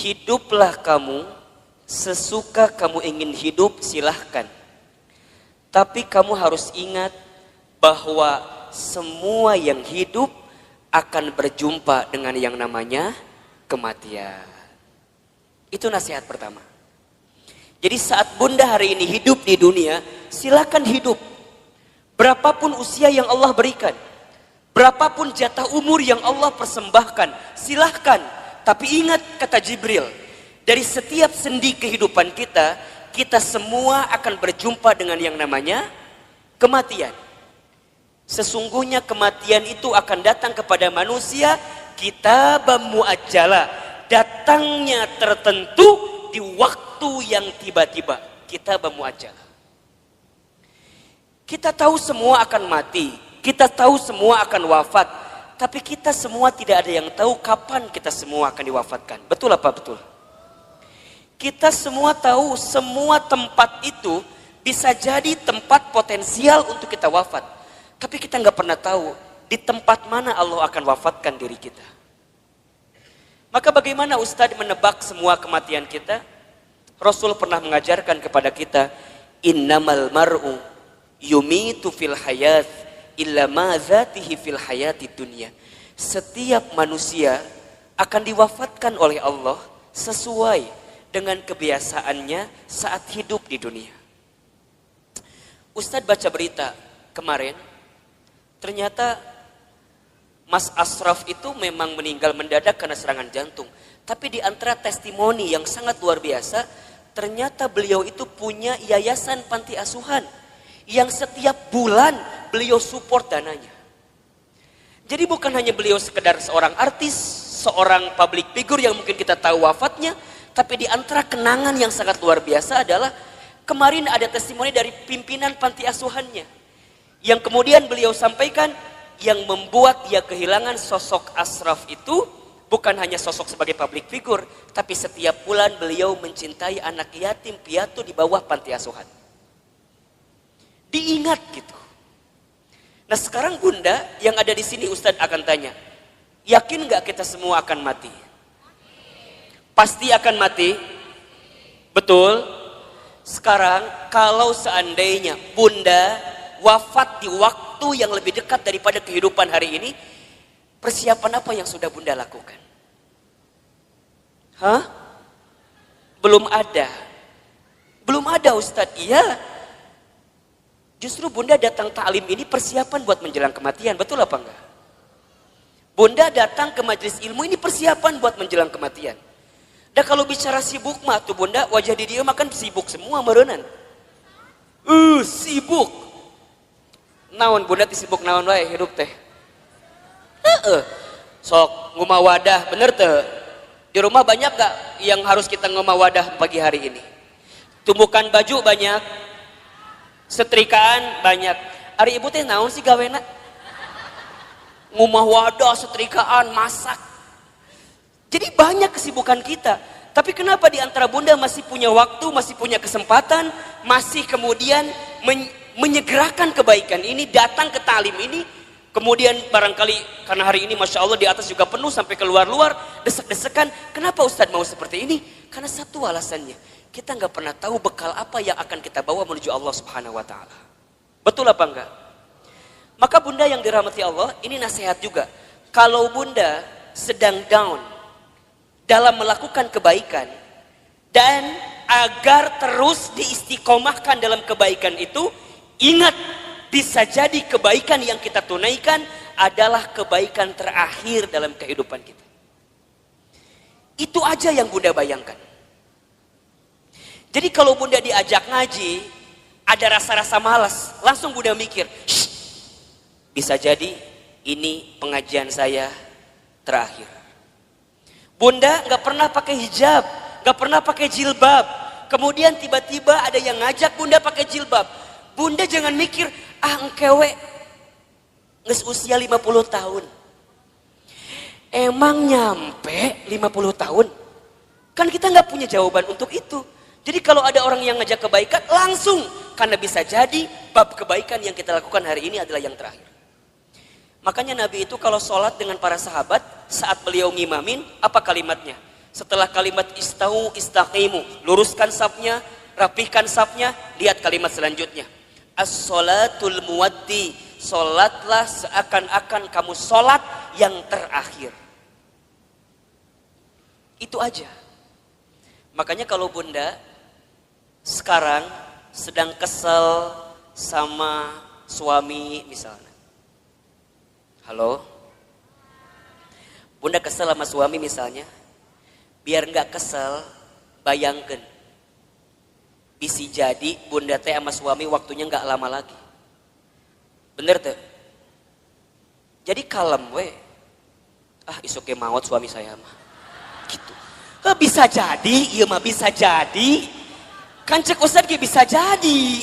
hiduplah kamu sesuka kamu ingin hidup, silahkan. Tapi kamu harus ingat bahwa semua yang hidup akan berjumpa dengan yang namanya kematian. Itu nasihat pertama. Jadi saat bunda hari ini hidup di dunia, silakan hidup. Berapapun usia yang Allah berikan, berapapun jatah umur yang Allah persembahkan, silahkan. Tapi ingat kata Jibril, dari setiap sendi kehidupan kita, kita semua akan berjumpa dengan yang namanya kematian. Sesungguhnya kematian itu akan datang kepada manusia kitabam muajjala, datangnya tertentu di waktu yang tiba-tiba. Kitabam muajjala. Kita tahu semua akan mati, kita tahu semua akan wafat, tapi kita semua tidak ada yang tahu kapan kita semua akan diwafatkan. Betul apa betul? Kita semua tahu semua tempat itu bisa jadi tempat potensial untuk kita wafat. Tapi kita nggak pernah tahu di tempat mana Allah akan wafatkan diri kita. Maka bagaimana Ustadz menebak semua kematian kita? Rasul pernah mengajarkan kepada kita, innamal mar'u yumitu fil hayat illa ma zatihi fil hayati dunya. Setiap manusia akan diwafatkan oleh Allah sesuai dengan kebiasaannya saat hidup di dunia. Ustadz baca berita kemarin, ternyata Mas Ashraf itu memang meninggal mendadak karena serangan jantung. Tapi di antara testimoni yang sangat luar biasa, ternyata beliau itu punya yayasan panti asuhan yang setiap bulan beliau support dananya. Jadi bukan hanya beliau sekedar seorang artis, seorang public figure yang mungkin kita tahu wafatnya, tapi di antara kenangan yang sangat luar biasa adalah kemarin ada testimoni dari pimpinan panti asuhannya yang kemudian beliau sampaikan yang membuat dia kehilangan sosok Ashraf itu bukan hanya sosok sebagai public figure, tapi setiap bulan beliau mencintai anak yatim piatu di bawah panti asuhan. Diingat gitu. Nah sekarang bunda yang ada di sini Ustadz akan tanya, yakin nggak kita semua akan mati? Pasti akan mati? Betul? Sekarang kalau seandainya bunda wafat di waktu yang lebih dekat daripada kehidupan hari ini, persiapan apa yang sudah bunda lakukan? Hah? Belum ada. Belum ada Ustadz. Iya. Justru bunda datang ta'lim ini persiapan buat menjelang kematian. Betul apa enggak? Bunda datang ke majelis ilmu ini persiapan buat menjelang kematian. Dan kalau bicara sibuk mah tuh bunda, wajah di dia makan sibuk semua merenan. Sibuk. Naon bunda sibuk naon wae hidup teh. Sok ngumah wadah bener teh. Di rumah banyak gak yang harus kita ngumah wadah pagi hari ini? Tumbukan baju banyak, setrikaan banyak. Ari ibu teh naon sih gawena? Ngumah wadah, setrikaan, masak. Jadi banyak kesibukan kita. Tapi kenapa di antara bunda masih punya waktu, masih punya kesempatan, masih kemudian menyegerakan kebaikan ini, datang ke talim ini, kemudian barangkali karena hari ini Masya Allah di atas juga penuh sampai keluar-luar, desek-desekan. Kenapa Ustadz mau seperti ini? Karena satu alasannya, kita nggak pernah tahu bekal apa yang akan kita bawa menuju Allah Subhanahu Wa Taala. Betul apa enggak? Maka bunda yang dirahmati Allah, ini nasihat juga. Kalau bunda sedang down dalam melakukan kebaikan dan agar terus diistiqomahkan dalam kebaikan itu, ingat bisa jadi kebaikan yang kita tunaikan adalah kebaikan terakhir dalam kehidupan kita. Itu aja yang bunda bayangkan. Jadi kalau bunda diajak ngaji, ada rasa-rasa malas, langsung bunda mikir, bisa jadi ini pengajian saya terakhir. Bunda nggak pernah pakai hijab, nggak pernah pakai jilbab. Kemudian tiba-tiba ada yang ngajak bunda pakai jilbab. Bunda jangan mikir, engkewe nges usia 50 tahun. Emang nyampe 50 tahun? Kan kita nggak punya jawaban untuk itu. Jadi kalau ada orang yang ngajak kebaikan, langsung. Karena bisa jadi bab kebaikan yang kita lakukan hari ini adalah yang terakhir. Makanya Nabi itu kalau sholat dengan para sahabat, saat beliau ngimamin, apa kalimatnya? Setelah kalimat istau istaqimu, luruskan safnya, rapihkan safnya, lihat kalimat selanjutnya. As-sholatul muwaddi, solatlah seakan-akan kamu solat yang terakhir. Itu aja. Makanya kalau bunda sekarang sedang kesel sama suami misalnya. Halo? Bunda kesel sama suami misalnya. Biar nggak kesel, bayangkan. Bisa jadi bunda teh sama suami waktunya nggak lama lagi. Bener tuh? Jadi kalem we. Isuke maut suami saya mah. Gitu. Bisa jadi, iya mah bisa jadi. Kan cek Ustadz bisa jadi.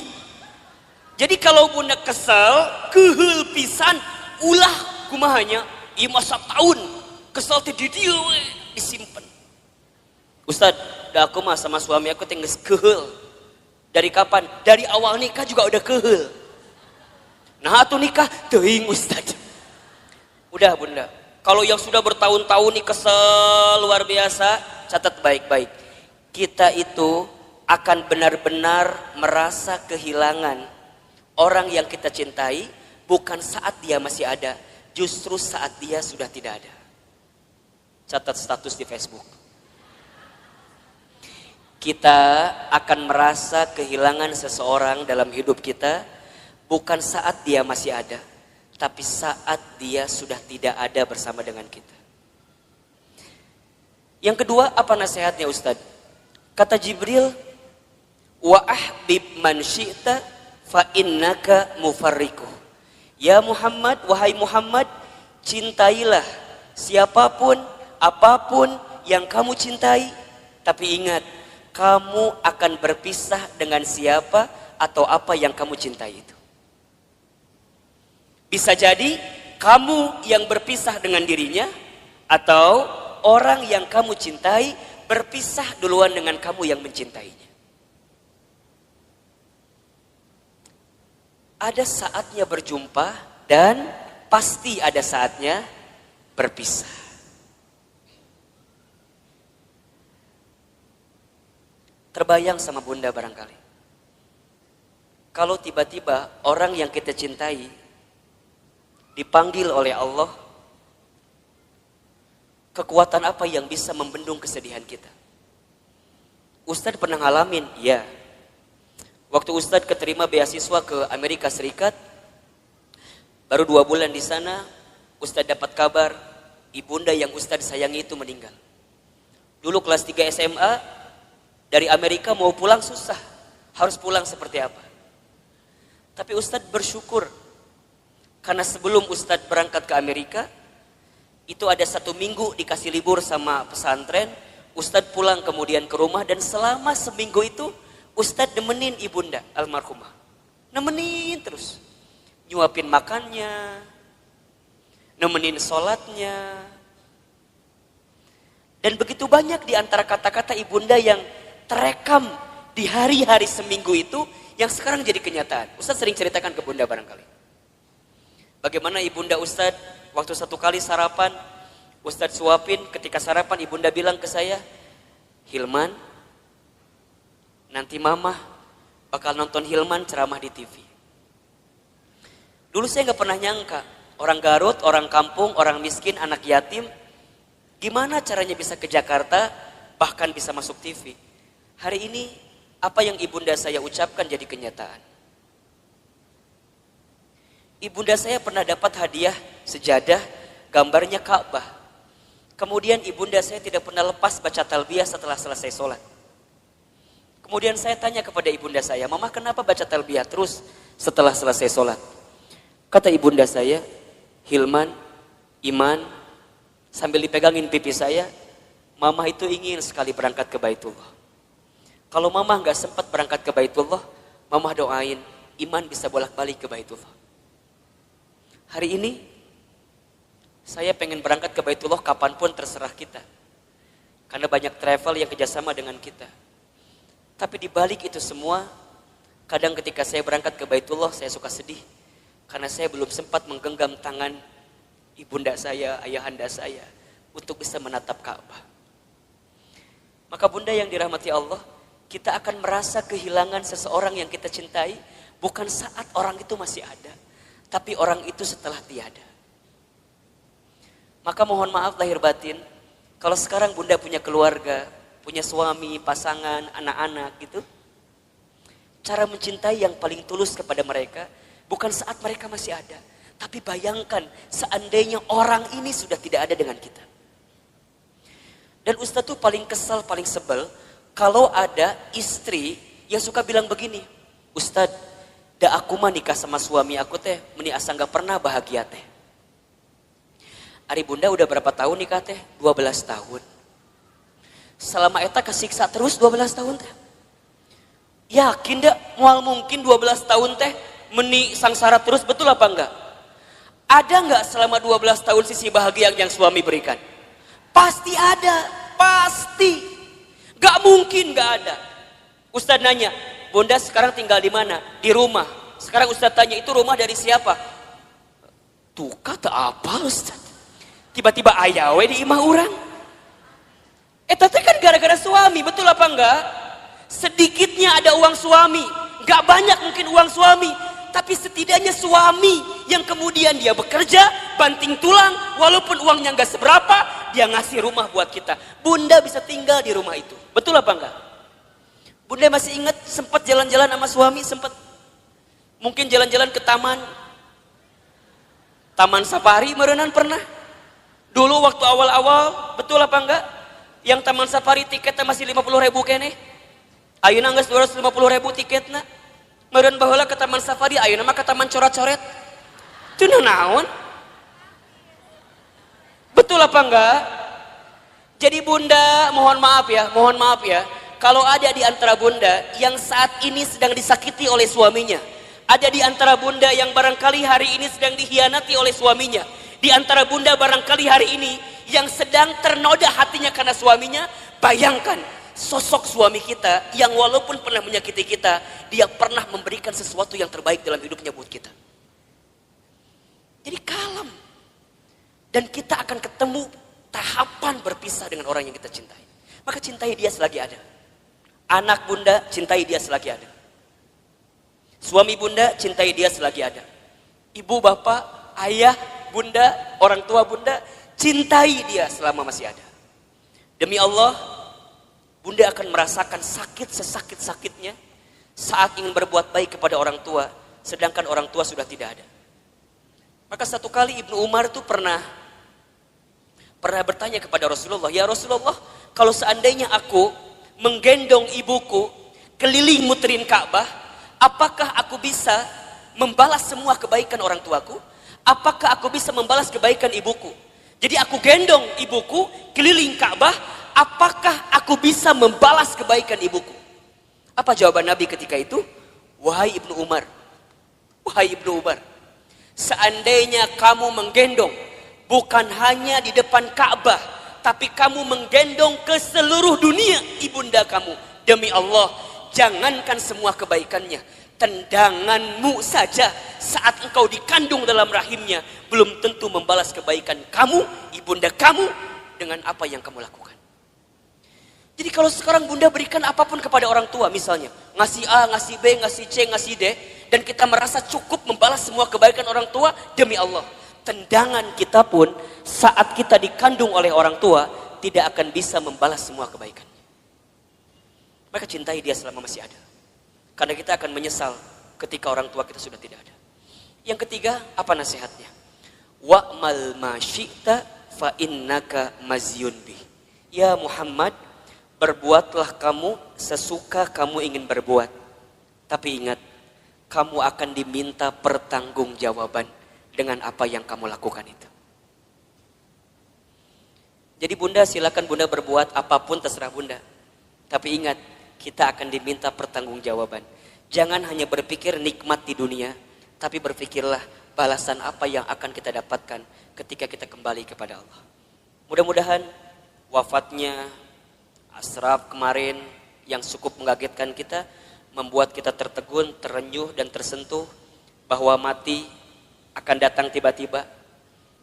Jadi kalau bunda kesel, kehel pisan, ulah kumahanya, iya masa tahun kesel teh di dia we, disimpan. Ustadz, dah aku mah sama suami aku tinggal kehel. Dari kapan? Dari awal nikah juga udah kehel. Nah tuh nikah, teuing Ustadz. Udah bunda, kalau yang sudah bertahun-tahun nih kesel luar biasa, catat baik-baik. Kita itu akan benar-benar merasa kehilangan orang yang kita cintai, bukan saat dia masih ada, justru saat dia sudah tidak ada. Catat status di Facebook. Kita akan merasa kehilangan seseorang dalam hidup kita bukan saat dia masih ada, tapi saat dia sudah tidak ada bersama dengan kita. Yang kedua, apa nasihatnya Ustadz? Kata Jibril, wa ahbib man syi'ta fa innaka mufarriquh. Ya Muhammad, wahai Muhammad, cintailah siapapun, apapun yang kamu cintai, tapi ingat, kamu akan berpisah dengan siapa atau apa yang kamu cintai itu. Bisa jadi kamu yang berpisah dengan dirinya, atau orang yang kamu cintai berpisah duluan dengan kamu yang mencintainya. Ada saatnya berjumpa dan pasti ada saatnya berpisah. Terbayang sama bunda barangkali. Kalau tiba-tiba orang yang kita cintai dipanggil oleh Allah, kekuatan apa yang bisa membendung kesedihan kita? Ustadz pernah ngalamin, ya. Waktu Ustadz keterima beasiswa ke Amerika Serikat, baru 2 bulan di sana, Ustadz dapat kabar ibunda yang Ustadz sayangi itu meninggal. Dulu kelas 3 SMA, dari Amerika mau pulang susah, harus pulang seperti apa? Tapi Ustadz bersyukur, karena sebelum Ustadz berangkat ke Amerika, itu ada 1 minggu dikasih libur sama pesantren, Ustadz pulang kemudian ke rumah, dan selama seminggu itu Ustadz nemenin ibunda almarhumah. Nemenin terus. Nyuapin makannya, nemenin sholatnya. Dan begitu banyak di antara kata-kata ibunda yang terekam di hari-hari seminggu itu, yang sekarang jadi kenyataan. Ustadz sering ceritakan ke bunda barangkali. Bagaimana ibunda Ustadz waktu 1 kali sarapan, Ustadz suapin, ketika sarapan ibunda bilang ke saya, Hilman, nanti mama bakal nonton Hilman ceramah di TV. Dulu saya gak pernah nyangka, orang Garut, orang kampung, orang miskin, anak yatim, gimana caranya bisa ke Jakarta, bahkan bisa masuk TV. Hari ini, apa yang ibunda saya ucapkan jadi kenyataan. Ibunda saya pernah dapat hadiah sejadah, gambarnya Ka'bah. Kemudian ibunda saya tidak pernah lepas baca talbiyah setelah selesai sholat. Kemudian saya tanya kepada ibunda saya, Mama kenapa baca talbiyah terus setelah selesai sholat? Kata ibunda saya, Hilman, Iman, sambil dipegangin pipi saya, Mama itu ingin sekali berangkat ke Baitullah. Kalau Mama gak sempat berangkat ke Baitullah, Mama doain Iman bisa bolak-balik ke Baitullah. Hari ini, saya pengen berangkat ke Baitullah kapanpun terserah kita. Karena banyak travel yang kerjasama dengan kita. Tapi di balik itu semua, kadang ketika saya berangkat ke Baitullah, saya suka sedih. Karena saya belum sempat menggenggam tangan ibunda saya, ayahanda saya, untuk bisa menatap Ka'bah. Maka bunda yang dirahmati Allah, kita akan merasa kehilangan seseorang yang kita cintai bukan saat orang itu masih ada, tapi orang itu setelah tiada. Maka mohon maaf lahir batin, kalau sekarang bunda punya keluarga, punya suami, pasangan, anak-anak gitu, cara mencintai yang paling tulus kepada mereka bukan saat mereka masih ada, tapi bayangkan seandainya orang ini sudah tidak ada dengan kita. Dan Ustadz tuh paling kesal, paling sebel kalau ada istri yang suka bilang begini, Ustadz, da aku mah nikah sama suami aku teh, meni asa gak pernah bahagia teh. Ari bunda udah berapa tahun nikah teh? 12 tahun. Selama eta kesiksa terus 12 tahun teh. Yakin dak moal mungkin 12 tahun teh meni sangsara terus, betul apa enggak? Ada enggak selama 12 tahun sisi bahagia yang suami berikan? Pasti ada, pasti. Gak mungkin gak ada. Ustadz nanya, bunda sekarang tinggal di mana? Di rumah. Sekarang Ustadz tanya, itu rumah dari siapa? Tuh kata apa Ustadz? Tiba-tiba ayawe di imah orang. Tapi kan gara-gara suami, betul apa enggak? Sedikitnya ada uang suami, gak banyak mungkin uang suami, tapi setidaknya suami yang kemudian dia bekerja, banting tulang, walaupun uangnya gak seberapa, dia ngasih rumah buat kita. Bunda bisa tinggal di rumah itu, betul apa enggak? Bunda masih ingat sempat jalan-jalan sama suami, sempat mungkin jalan-jalan ke Taman Safari merenan pernah. Dulu waktu awal-awal, betul apa enggak? Yang Taman Safari tiketnya masih 50.000 kene. Ayeuna geus 250.000 tiketna. Meureun baheula ke Taman Safari, ayeuna mah ke Taman Coret-Coret. Itu naon? Betul apa enggak? Jadi bunda, mohon maaf ya. Kalau ada di antara bunda yang saat ini sedang disakiti oleh suaminya, ada di antara bunda yang barangkali hari ini sedang dikhianati oleh suaminya, di antara bunda barangkali hari ini yang sedang ternoda hatinya karena suaminya, bayangkan sosok suami kita yang walaupun pernah menyakiti kita, dia pernah memberikan sesuatu yang terbaik dalam hidupnya buat kita. Jadi kalem. Dan kita akan ketemu tahapan berpisah dengan orang yang kita cintai. Maka cintai dia selagi ada. Anak bunda, cintai dia selagi ada. Suami bunda, cintai dia selagi ada. Ibu, bapak, ayah, bunda, orang tua bunda, cintai dia selama masih ada. Demi Allah, bunda akan merasakan sakit sesakit-sakitnya saat ingin berbuat baik kepada orang tua, sedangkan orang tua sudah tidak ada. Maka satu kali Ibnu Umar itu pernah bertanya kepada Rasulullah, ya Rasulullah, kalau seandainya aku menggendong ibuku keliling muterin Ka'bah, apakah aku bisa membalas semua kebaikan orang tuaku? Apakah aku bisa membalas kebaikan ibuku? Jadi aku gendong ibuku keliling Ka'bah, apakah aku bisa membalas kebaikan ibuku? Apa jawaban Nabi ketika itu? Wahai Ibnu Umar, seandainya kamu menggendong bukan hanya di depan Ka'bah, tapi kamu menggendong ke seluruh dunia ibunda kamu, demi Allah, jangankan semua kebaikannya, tendanganmu saja saat engkau dikandung dalam rahimnya belum tentu membalas kebaikan kamu, ibunda kamu, dengan apa yang kamu lakukan. Jadi kalau sekarang bunda berikan apapun kepada orang tua, misalnya ngasih A, ngasih B, ngasih C, ngasih D, dan kita merasa cukup membalas semua kebaikan orang tua, demi Allah, tendangan kita pun saat kita dikandung oleh orang tua tidak akan bisa membalas semua kebaikannya. Maka cintai dia selama masih ada, karena kita akan menyesal ketika orang tua kita sudah tidak ada. Yang ketiga, apa nasihatnya? Wa'mal ma syi'ta fa innaka mazyun bih. Ya Muhammad, berbuatlah kamu sesuka kamu ingin berbuat, tapi ingat, kamu akan diminta pertanggungjawaban dengan apa yang kamu lakukan itu. Jadi bunda, silakan bunda berbuat apapun terserah bunda, tapi ingat, kita akan diminta pertanggungjawaban. Jangan hanya berpikir nikmat di dunia, tapi berpikirlah balasan apa yang akan kita dapatkan ketika kita kembali kepada Allah. Mudah-mudahan wafatnya Ashraf kemarin yang cukup mengagetkan kita, membuat kita tertegun, terenyuh dan tersentuh bahwa mati akan datang tiba-tiba.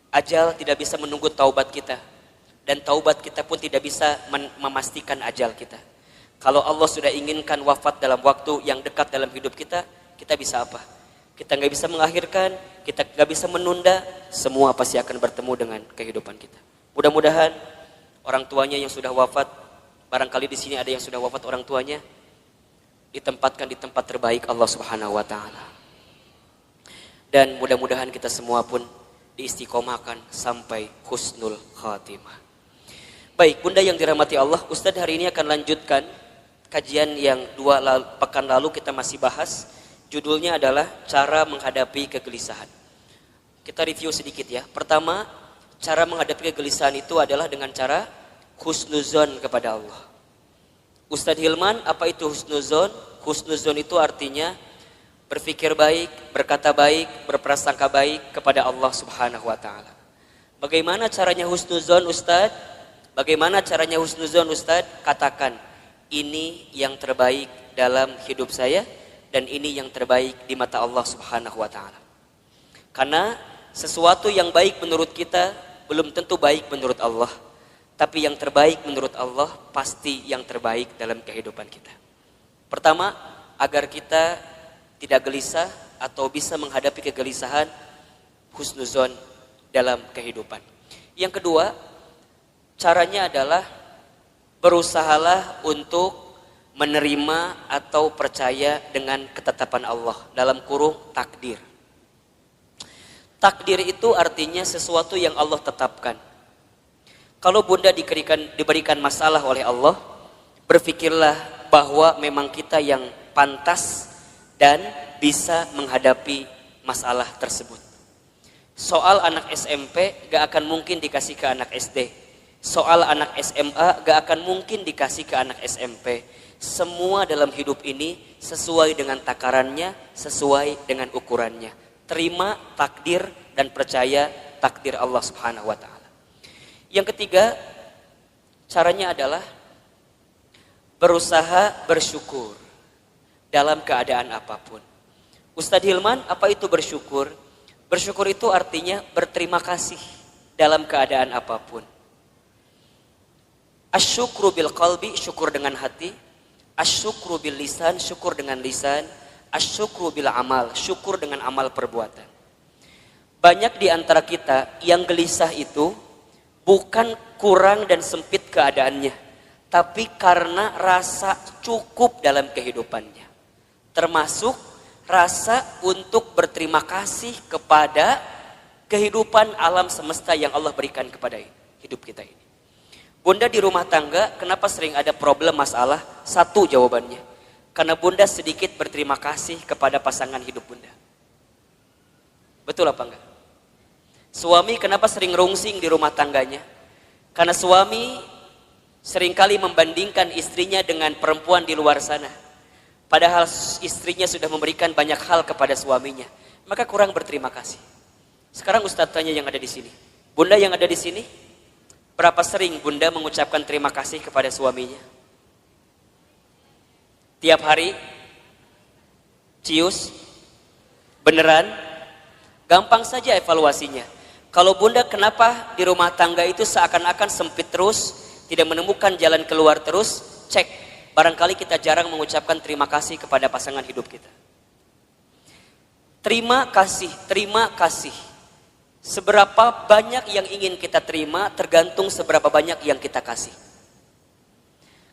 Ajal tidak bisa menunggu taubat kita, dan taubat kita pun tidak bisa memastikan ajal kita. Kalau Allah sudah inginkan wafat dalam waktu yang dekat dalam hidup kita, kita bisa apa? Kita nggak bisa mengakhirkan, kita nggak bisa menunda, semua pasti akan bertemu dengan kehidupan kita. Mudah-mudahan orang tuanya yang sudah wafat, barangkali di sini ada yang sudah wafat orang tuanya, ditempatkan di tempat terbaik Allah Subhanahu wa taala. Dan mudah-mudahan kita semua pun diistiqomahkan sampai husnul khatimah. Baik, Bunda yang dirahmati Allah, Ustadz hari ini akan lanjutkan kajian yang pekan lalu kita masih bahas. Judulnya adalah cara menghadapi kegelisahan. Kita review sedikit ya. Pertama, cara menghadapi kegelisahan itu adalah dengan cara husnuzon kepada Allah. Ustadz Hilman, apa itu husnuzon? Husnuzon itu artinya berpikir baik, berkata baik, berprasangka baik kepada Allah Subhanahu wa taala. Bagaimana caranya husnuzon, Ustadz? Bagaimana caranya husnuzon, Ustadz? Katakan, ini yang terbaik dalam hidup saya dan ini yang terbaik di mata Allah Subhanahu wa taala. Karena sesuatu yang baik menurut kita belum tentu baik menurut Allah, tapi yang terbaik menurut Allah pasti yang terbaik dalam kehidupan kita. Pertama, agar kita tidak gelisah atau bisa menghadapi kegelisahan, husnuzon dalam kehidupan. Yang kedua, caranya adalah berusahalah untuk menerima atau percaya dengan ketetapan Allah, dalam kurung takdir. Takdir itu artinya sesuatu yang Allah tetapkan. Kalau Bunda diberikan masalah oleh Allah, berpikirlah bahwa memang kita yang pantas dan bisa menghadapi masalah tersebut. Soal anak SMP gak akan mungkin dikasih ke anak SD. Soal anak SMA gak akan mungkin dikasih ke anak SMP. Semua dalam hidup ini sesuai dengan takarannya, sesuai dengan ukurannya. Terima takdir dan percaya takdir Allah Subhanahu wa taala. Yang ketiga, caranya adalah berusaha bersyukur dalam keadaan apapun. Ustadz Hilman, apa itu bersyukur? Bersyukur itu artinya berterima kasih dalam keadaan apapun. Asyukru bil qalbi, syukur dengan hati. Asyukru bil lisan, syukur dengan lisan. Asyukru bil amal, syukur dengan amal perbuatan. Banyak di antara kita yang gelisah itu bukan kurang dan sempit keadaannya, tapi karena rasa cukup dalam kehidupannya. Termasuk rasa untuk berterima kasih kepada kehidupan alam semesta yang Allah berikan kepada hidup kita ini. Bunda di rumah tangga, kenapa sering ada problem masalah? Satu jawabannya, karena Bunda sedikit berterima kasih kepada pasangan hidup Bunda. Betul apa enggak? Suami kenapa sering rungsing di rumah tangganya? Karena suami seringkali membandingkan istrinya dengan perempuan di luar sana. Padahal istrinya sudah memberikan banyak hal kepada suaminya. Maka kurang berterima kasih. Sekarang Ustadz tanya yang ada di sini. Bunda yang ada di sini, berapa sering Bunda mengucapkan terima kasih kepada suaminya? Tiap hari? Cius? Beneran? Gampang saja evaluasinya. Kalau Bunda kenapa di rumah tangga itu seakan-akan sempit terus, tidak menemukan jalan keluar terus, cek. Barangkali kita jarang mengucapkan terima kasih kepada pasangan hidup kita. Terima kasih, terima kasih. Seberapa banyak yang ingin kita terima tergantung seberapa banyak yang kita kasih.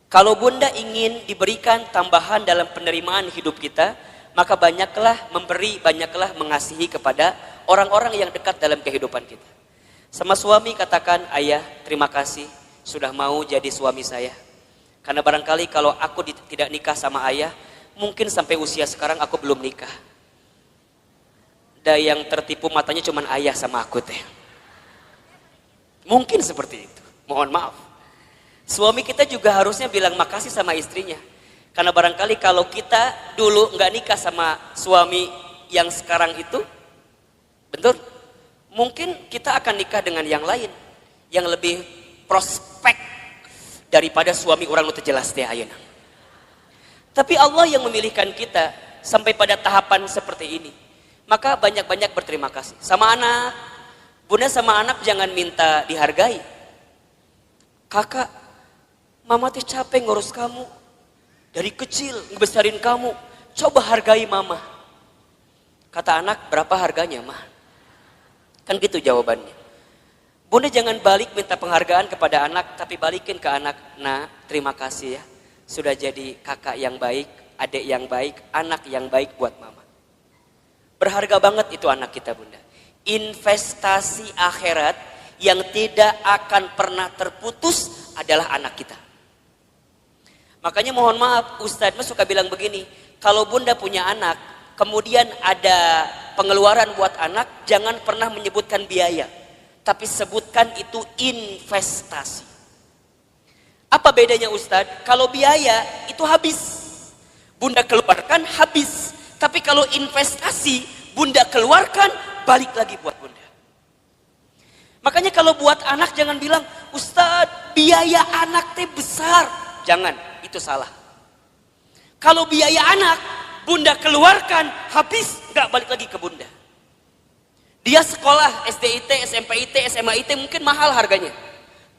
Kalau Bunda ingin diberikan tambahan dalam penerimaan hidup kita, maka banyaklah memberi, banyaklah mengasihi kepada orang-orang yang dekat dalam kehidupan kita. Sama suami katakan, ayah terima kasih sudah mau jadi suami saya. Karena barangkali kalau aku tidak nikah sama ayah, mungkin sampai usia sekarang aku belum nikah. Dan yang tertipu matanya cuma ayah sama aku teh. Mungkin seperti itu. Mohon maaf. Suami kita juga harusnya bilang makasih sama istrinya. Karena barangkali kalau kita dulu nggak nikah sama suami yang sekarang itu, betul, mungkin kita akan nikah dengan yang lain, yang lebih prospek daripada suami orang itu jelas teh ayeuna. Tapi Allah yang memilihkan kita sampai pada tahapan seperti ini. Maka banyak-banyak berterima kasih. Sama anak, Bunda sama anak jangan minta dihargai. Kakak, mama teh capek ngurus kamu. Dari kecil ngebesarin kamu. Coba hargai mama. Kata anak, berapa harganya mah? Kan gitu jawabannya. Bunda jangan balik minta penghargaan kepada anak, tapi balikin ke anak. Nah, terima kasih ya. Sudah jadi kakak yang baik, adik yang baik, anak yang baik buat mama. Berharga banget itu anak kita bunda. Investasi akhirat yang tidak akan pernah terputus adalah anak kita. Makanya mohon maaf, Ustadz suka bilang begini. Kalau bunda punya anak, kemudian ada pengeluaran buat anak, jangan pernah menyebutkan biaya. Tapi sebutkan itu investasi. Apa bedanya Ustadz? Kalau biaya itu habis. Bunda keluarkan habis. Tapi kalau investasi, bunda keluarkan balik lagi buat bunda. Makanya kalau buat anak jangan bilang, Ustadz biaya anak teh besar. Jangan, itu salah. Kalau biaya anak, bunda keluarkan habis, nggak balik lagi ke bunda. Dia sekolah SDIT, SMPIT, SMAIT mungkin mahal harganya.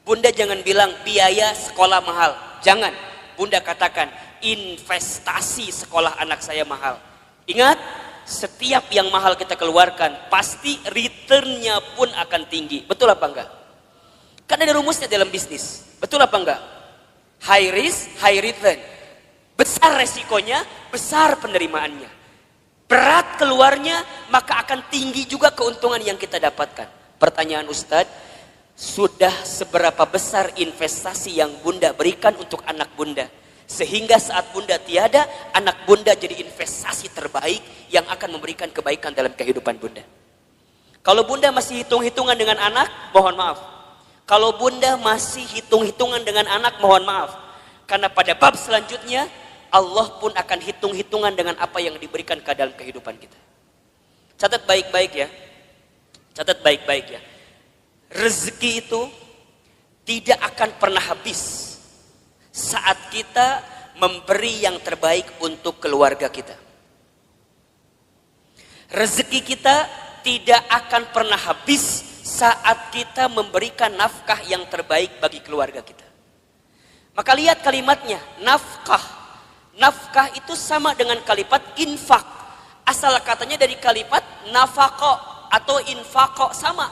Bunda jangan bilang biaya sekolah mahal. Jangan. Bunda katakan investasi sekolah anak saya mahal. Ingat, setiap yang mahal kita keluarkan pasti returnnya pun akan tinggi. Betul apa enggak? Kan ada rumusnya dalam bisnis. Betul apa enggak? High risk, high return. Besar resikonya, besar penerimaannya. Berat keluarnya, maka akan tinggi juga keuntungan yang kita dapatkan. Pertanyaan Ustadz, sudah seberapa besar investasi yang bunda berikan untuk anak bunda? Sehingga saat bunda tiada, anak bunda jadi investasi terbaik yang akan memberikan kebaikan dalam kehidupan bunda. Kalau bunda masih hitung-hitungan dengan anak, mohon maaf. Kalau bunda masih hitung-hitungan dengan anak, mohon maaf. Karena pada bab selanjutnya, Allah pun akan hitung-hitungan dengan apa yang diberikan ke dalam kehidupan kita. Catat baik-baik ya. Catat baik-baik ya. Rezeki itu tidak akan pernah habis saat kita memberi yang terbaik untuk keluarga kita. Rezeki kita tidak akan pernah habis saat kita memberikan nafkah yang terbaik bagi keluarga kita. Maka lihat kalimatnya, nafkah. Nafkah itu sama dengan kalimat infak. Asal katanya dari kalimat nafako atau infako sama.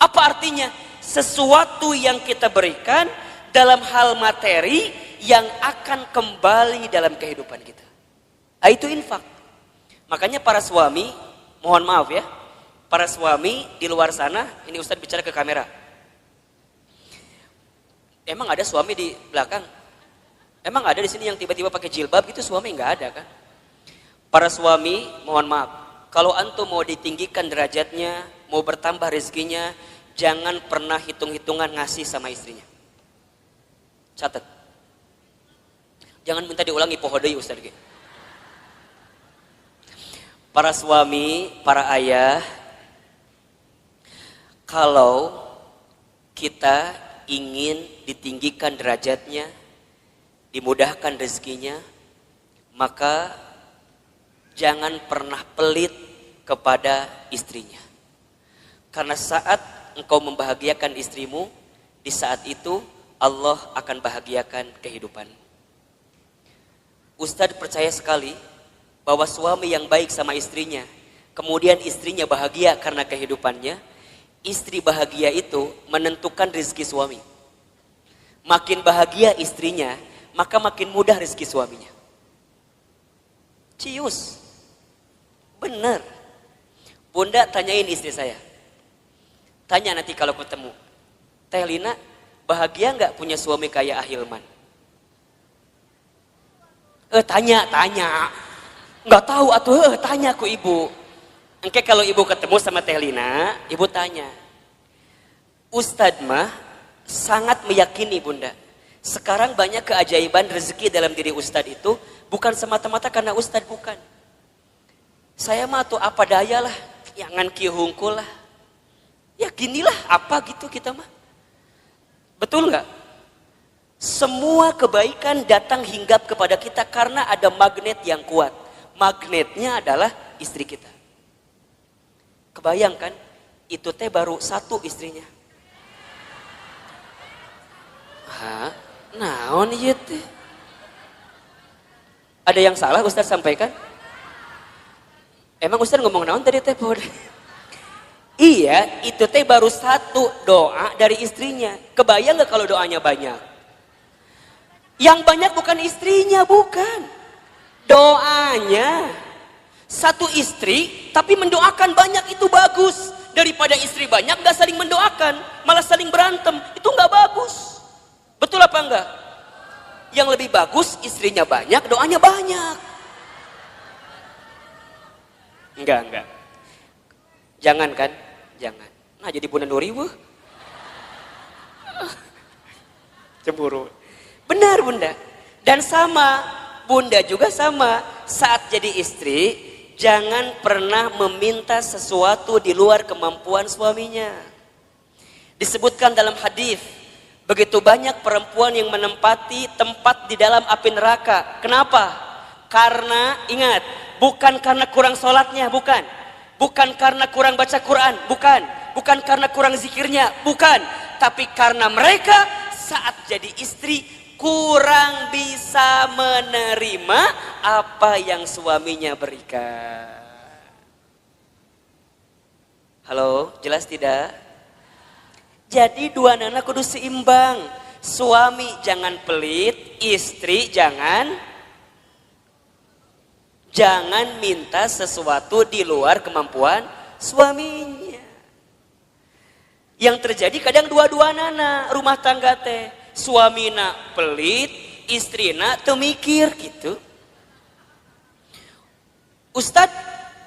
Apa artinya? Sesuatu yang kita berikan dalam hal materi yang akan kembali dalam kehidupan kita. Itu infak. Makanya para suami, mohon maaf ya. Para suami di luar sana, ini Ustadz bicara ke kamera. Emang ada suami di belakang? Emang ada di sini yang tiba-tiba pakai jilbab gitu suami nggak ada kan? Para suami, mohon maaf. Kalau antum mau ditinggikan derajatnya, mau bertambah rezekinya, jangan pernah hitung-hitungan ngasih sama istrinya. Catat. Jangan minta diulangi pohodoi Ustaz. Para suami, para ayah, kalau kita ingin ditinggikan derajatnya, dimudahkan rezekinya, maka jangan pernah pelit kepada istrinya. Karena saat engkau membahagiakan istrimu, di saat itu Allah akan bahagiakan kehidupan. Ustadz percaya sekali bahwa suami yang baik sama istrinya, kemudian istrinya bahagia karena kehidupannya, istri bahagia itu menentukan rezeki suami. Makin bahagia istrinya, maka makin mudah rezeki suaminya. Cius. Benar. Bunda tanyain istri saya. Tanya nanti kalau ketemu. Teh Lina, bahagia nggak punya suami kayak Ahilman? Tanya. Nggak tahu atuh, tanya ku ibu. Engke kalau ibu ketemu sama Teh Lina, ibu tanya. Ustadz mah sangat meyakini bunda. Sekarang banyak keajaiban rezeki dalam diri Ustadz itu bukan semata-mata karena Ustadz, bukan. Saya mah tuh apa daya lah, jangan kieu hungkul lah. Ya ginilah apa gitu kita mah. Betul nggak? Semua kebaikan datang hinggap kepada kita karena ada magnet yang kuat. Magnetnya adalah istri kita. Kebayang kan? Itu teh baru satu istrinya. Hah? Naon ieu teh? Ada yang salah Ustaz sampaikan? Emang Ustaz ngomong naon tadi teh? Iya, itu teh baru satu doa dari istrinya. Kebayang gak kalau doanya banyak? Yang banyak bukan istrinya, bukan. Doanya. Satu istri, tapi mendoakan banyak itu bagus. Daripada istri banyak gak saling mendoakan, malah saling berantem. Itu gak bagus. Betul apa enggak? Yang lebih bagus istrinya banyak, doanya banyak. Enggak. Jangan kan? Jangan. Nah jadi Bunda Nuri wah. Cemburu. Benar Bunda. Dan sama, Bunda juga sama. Saat jadi istri, jangan pernah meminta sesuatu di luar kemampuan suaminya. Disebutkan dalam hadis, begitu banyak perempuan yang menempati tempat di dalam api neraka. Kenapa? Karena ingat, bukan karena kurang sholatnya, bukan. Bukan karena kurang baca Quran, bukan. Bukan karena kurang zikirnya, bukan. Tapi karena mereka saat jadi istri kurang bisa menerima apa yang suaminya berikan. Halo, jelas tidak? Jadi dua anak kudu seimbang. Suami jangan pelit, istri jangan minta sesuatu di luar kemampuan suaminya. Yang terjadi kadang dua-dua nana rumah tangga teh. Suamina pelit, istrina teu mikir gitu. Ustadz,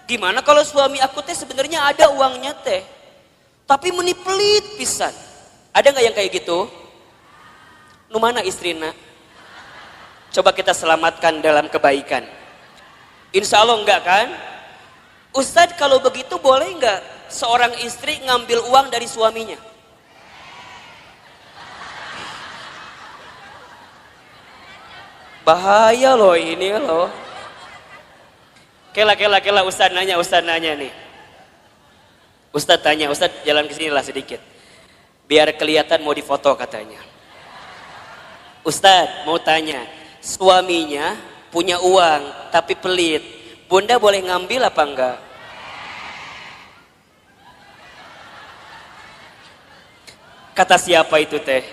gimana kalau suami aku teh sebenarnya ada uangnya teh, tapi meni pelit pisan. Ada nggak yang kayak gitu? Nu mana istrina? Coba kita selamatkan dalam kebaikan. Insya Allah enggak kan? Ustadz kalau begitu boleh enggak seorang istri ngambil uang dari suaminya? Bahaya loh ini loh. Kela Ustadz nanya nih. Ustadz tanya, Ustadz jalan ke sini lah sedikit. Biar kelihatan mau difoto katanya. Ustadz mau tanya, suaminya punya uang tapi pelit, Bunda boleh ngambil apa enggak? Kata siapa itu teh?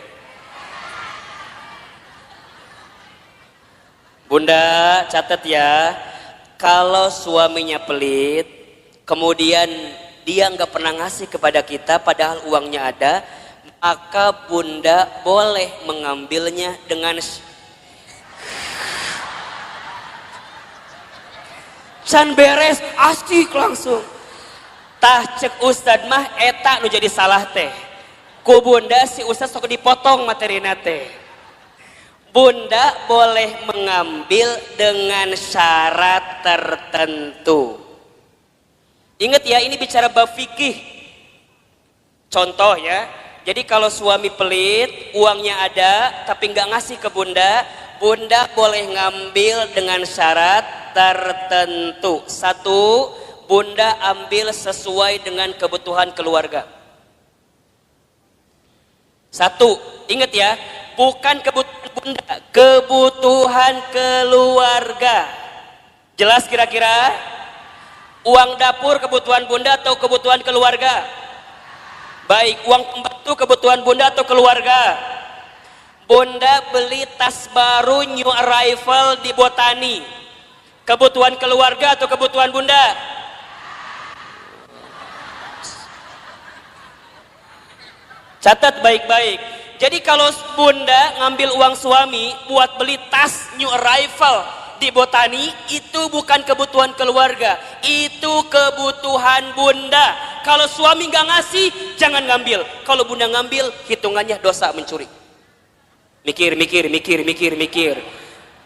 Bunda catat ya, kalau suaminya pelit kemudian dia nggak pernah ngasih kepada kita padahal uangnya ada, maka Bunda boleh mengambilnya dengan can beres asik langsung. Tah cek Ustad mah eta nu jadi salah teh. Ku Bunda si Ustad sok dipotong materina teh. Bunda boleh mengambil dengan syarat tertentu. Ingat ya, ini bicara bab fikih. Contoh ya. Jadi kalau suami pelit, uangnya ada tapi nggak ngasih ke Bunda, Bunda boleh ngambil dengan syarat tertentu. Satu, Bunda ambil sesuai dengan kebutuhan keluarga. Satu, ingat ya, bukan kebutuhan Bunda, kebutuhan keluarga. Jelas kira-kira? Uang dapur kebutuhan Bunda atau kebutuhan keluarga? Baik, uang pembantu kebutuhan Bunda atau keluarga? Bunda beli tas baru new arrival di Botani, kebutuhan keluarga atau kebutuhan Bunda? Catat baik-baik. Jadi kalau Bunda ngambil uang suami buat beli tas new arrival di Botani, itu bukan kebutuhan keluarga, itu kebutuhan Bunda. Kalau suami nggak ngasih, jangan ngambil. Kalau Bunda ngambil, hitungannya dosa mencuri. Mikir.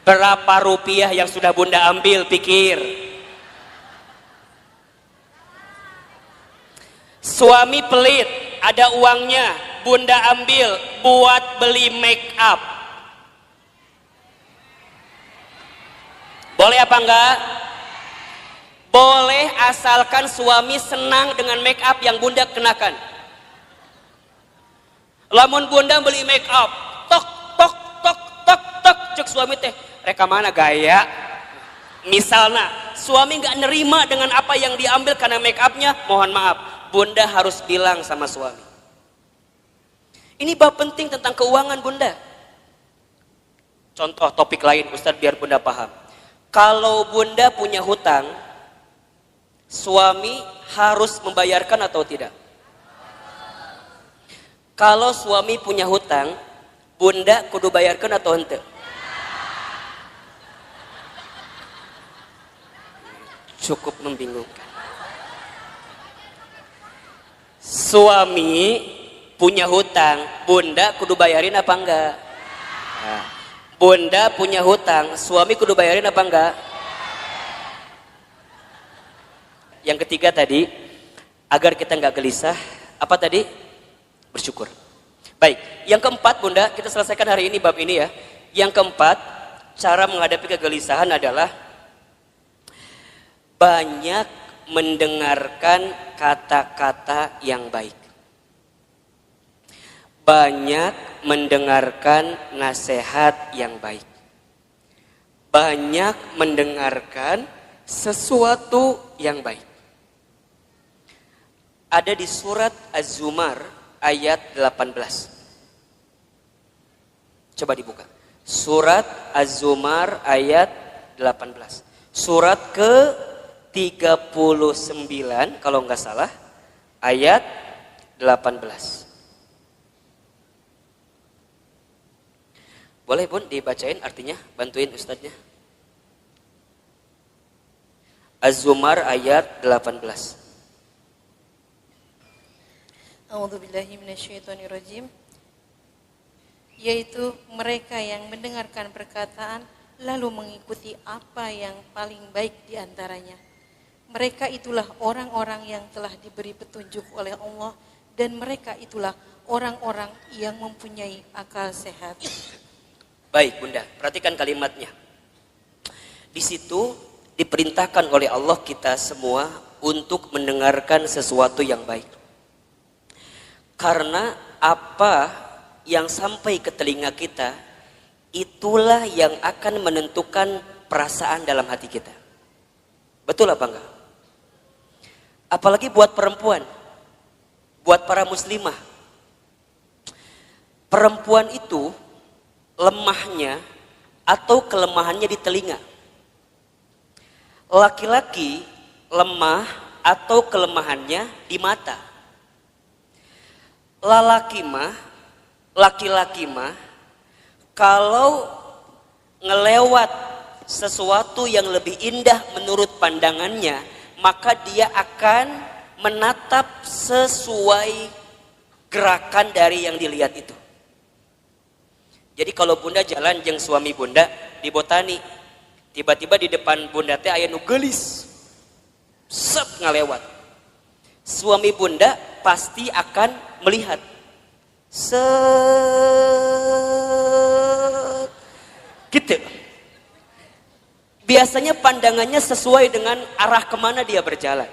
Berapa rupiah yang sudah Bunda ambil, pikir. Suami pelit, ada uangnya, Bunda ambil buat beli make up. Boleh apa enggak? Boleh, asalkan suami senang dengan make up yang Bunda kenakan. Lamun Bunda beli make up, tok suami teh reka mana gaya. Misalnya suami nggak nerima dengan apa yang diambil karena make upnya, mohon maaf, bunda harus bilang sama suami. Ini bab penting tentang keuangan bunda. Contoh topik lain Ustadz biar bunda paham. Kalau bunda punya hutang, suami harus membayarkan atau tidak? Kalau suami punya hutang, bunda kudu bayarkan atau ente? Cukup membingungkan. Suami punya hutang, bunda kudu bayarin apa enggak? Nah, bunda punya hutang, suami kudu bayarin apa enggak? Yang ketiga tadi, agar kita enggak gelisah, apa tadi? Bersyukur. Baik, yang keempat bunda, kita selesaikan hari ini bab ini ya. Yang keempat, cara menghadapi kegelisahan adalah banyak mendengarkan kata-kata yang baik. Banyak mendengarkan nasihat yang baik. Banyak mendengarkan sesuatu yang baik. Ada di surat Az-Zumar ayat 18. Coba dibuka. Surat Az-Zumar ayat 18. Surat ke 39 kalau nggak salah ayat 18. Boleh bun dibacain artinya, bantuin ustadznya. Az-Zumar ayat 18. A'udzubillahi minasyaitonirrajim. Yaitu mereka yang mendengarkan perkataan lalu mengikuti apa yang paling baik di antaranya. Mereka itulah orang-orang yang telah diberi petunjuk oleh Allah dan mereka itulah orang-orang yang mempunyai akal sehat. Baik bunda, perhatikan kalimatnya. Di situ diperintahkan oleh Allah kita semua untuk mendengarkan sesuatu yang baik. Karena apa yang sampai ke telinga kita, itulah yang akan menentukan perasaan dalam hati kita. Betul apa enggak? Apalagi buat perempuan, buat para muslimah. Perempuan itu lemahnya atau kelemahannya di telinga. Laki-laki lemah atau kelemahannya di mata. Laki-laki mah kalau ngelewat sesuatu yang lebih indah menurut pandangannya, maka dia akan menatap sesuai gerakan dari yang dilihat itu. Jadi kalau bunda jalan jeung suami bunda di botani, tiba-tiba di depan bunda teh aya nu geulis. Set ngalewat. Suami bunda pasti akan melihat. Set. Gitu. Biasanya pandangannya sesuai dengan arah kemana dia berjalan.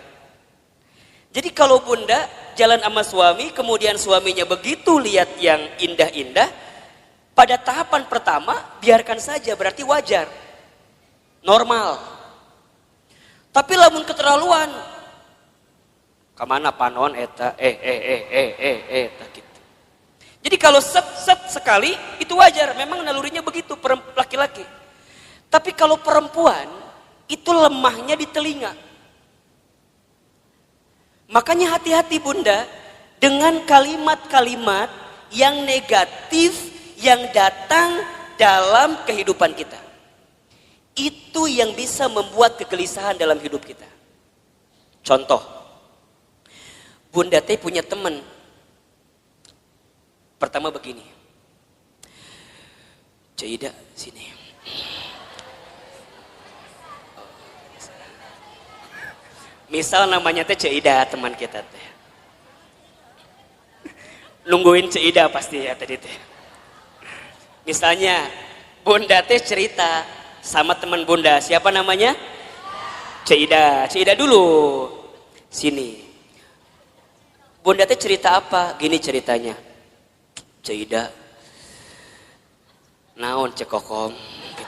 Jadi kalau bunda jalan sama suami, kemudian suaminya begitu lihat yang indah-indah, pada tahapan pertama biarkan saja, berarti wajar, normal. Tapi lamun keterlaluan, kemana panon eta, eta gitu. Jadi kalau set sekali itu wajar, memang nalurinya begitu laki-laki. Tapi kalau perempuan itu lemahnya di telinga. Makanya hati-hati bunda dengan kalimat-kalimat yang negatif yang datang dalam kehidupan kita. Itu yang bisa membuat kegelisahan dalam hidup kita. Contoh, bunda teh punya teman. Pertama begini, Cida sini. Misal namanya teh Cida, teman kita teh. Nungguin Cida pasti ya tadi teh. Misalnya bunda teh cerita sama teman bunda, siapa namanya? Cida. Cida dulu. Sini. Bunda teh cerita apa? Gini ceritanya. Cida. Naon cekokom gitu.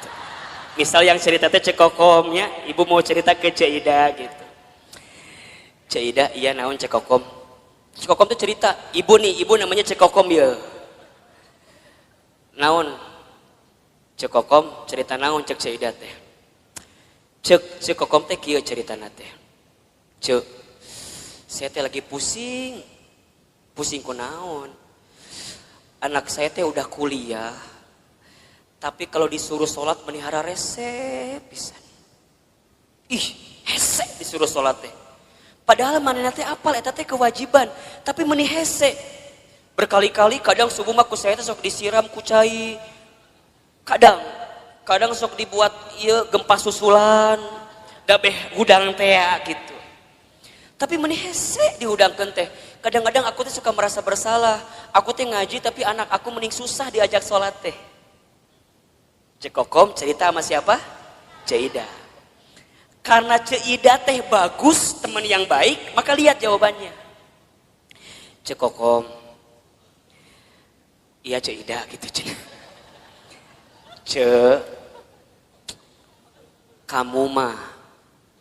Misal yang cerita teh cekokomnya, ibu mau cerita ke Cik Ida gitu. Cik Ida, iya naon cekokom. Cekokom tuh cerita, ibu namanya cekokom ya. Naon? Cekokom cerita naon cek Cik Ida teh. Cekokom teh kieu ceritana teh. Cek, saya teh lagi pusing. Pusing ku naon? Anak saya teh udah kuliah. Tapi kalau disuruh sholat melihara rese pisan. Ih, hese disuruh sholat teh. Padahal manehna teh apal eta teh kewajiban, tapi meuni hese. Berkali-kali kadang subuh mah ku saya teh sok disiram ku cai. Kadang sok dibuat ieu gempa susulan, dabeh hudang teh gitu. Tapi meuni hese dihudangkeun teh. Kadang-kadang aku teh suka merasa bersalah. Aku teh ngaji tapi anak aku mending susah diajak sholat teh. Cekokom cerita sama siapa? Cik Ida. Karena Cik Ida teh bagus, teman yang baik, maka lihat jawabannya. Cekokom, iya Cik Ida gitu Cik. Cik, kamu mah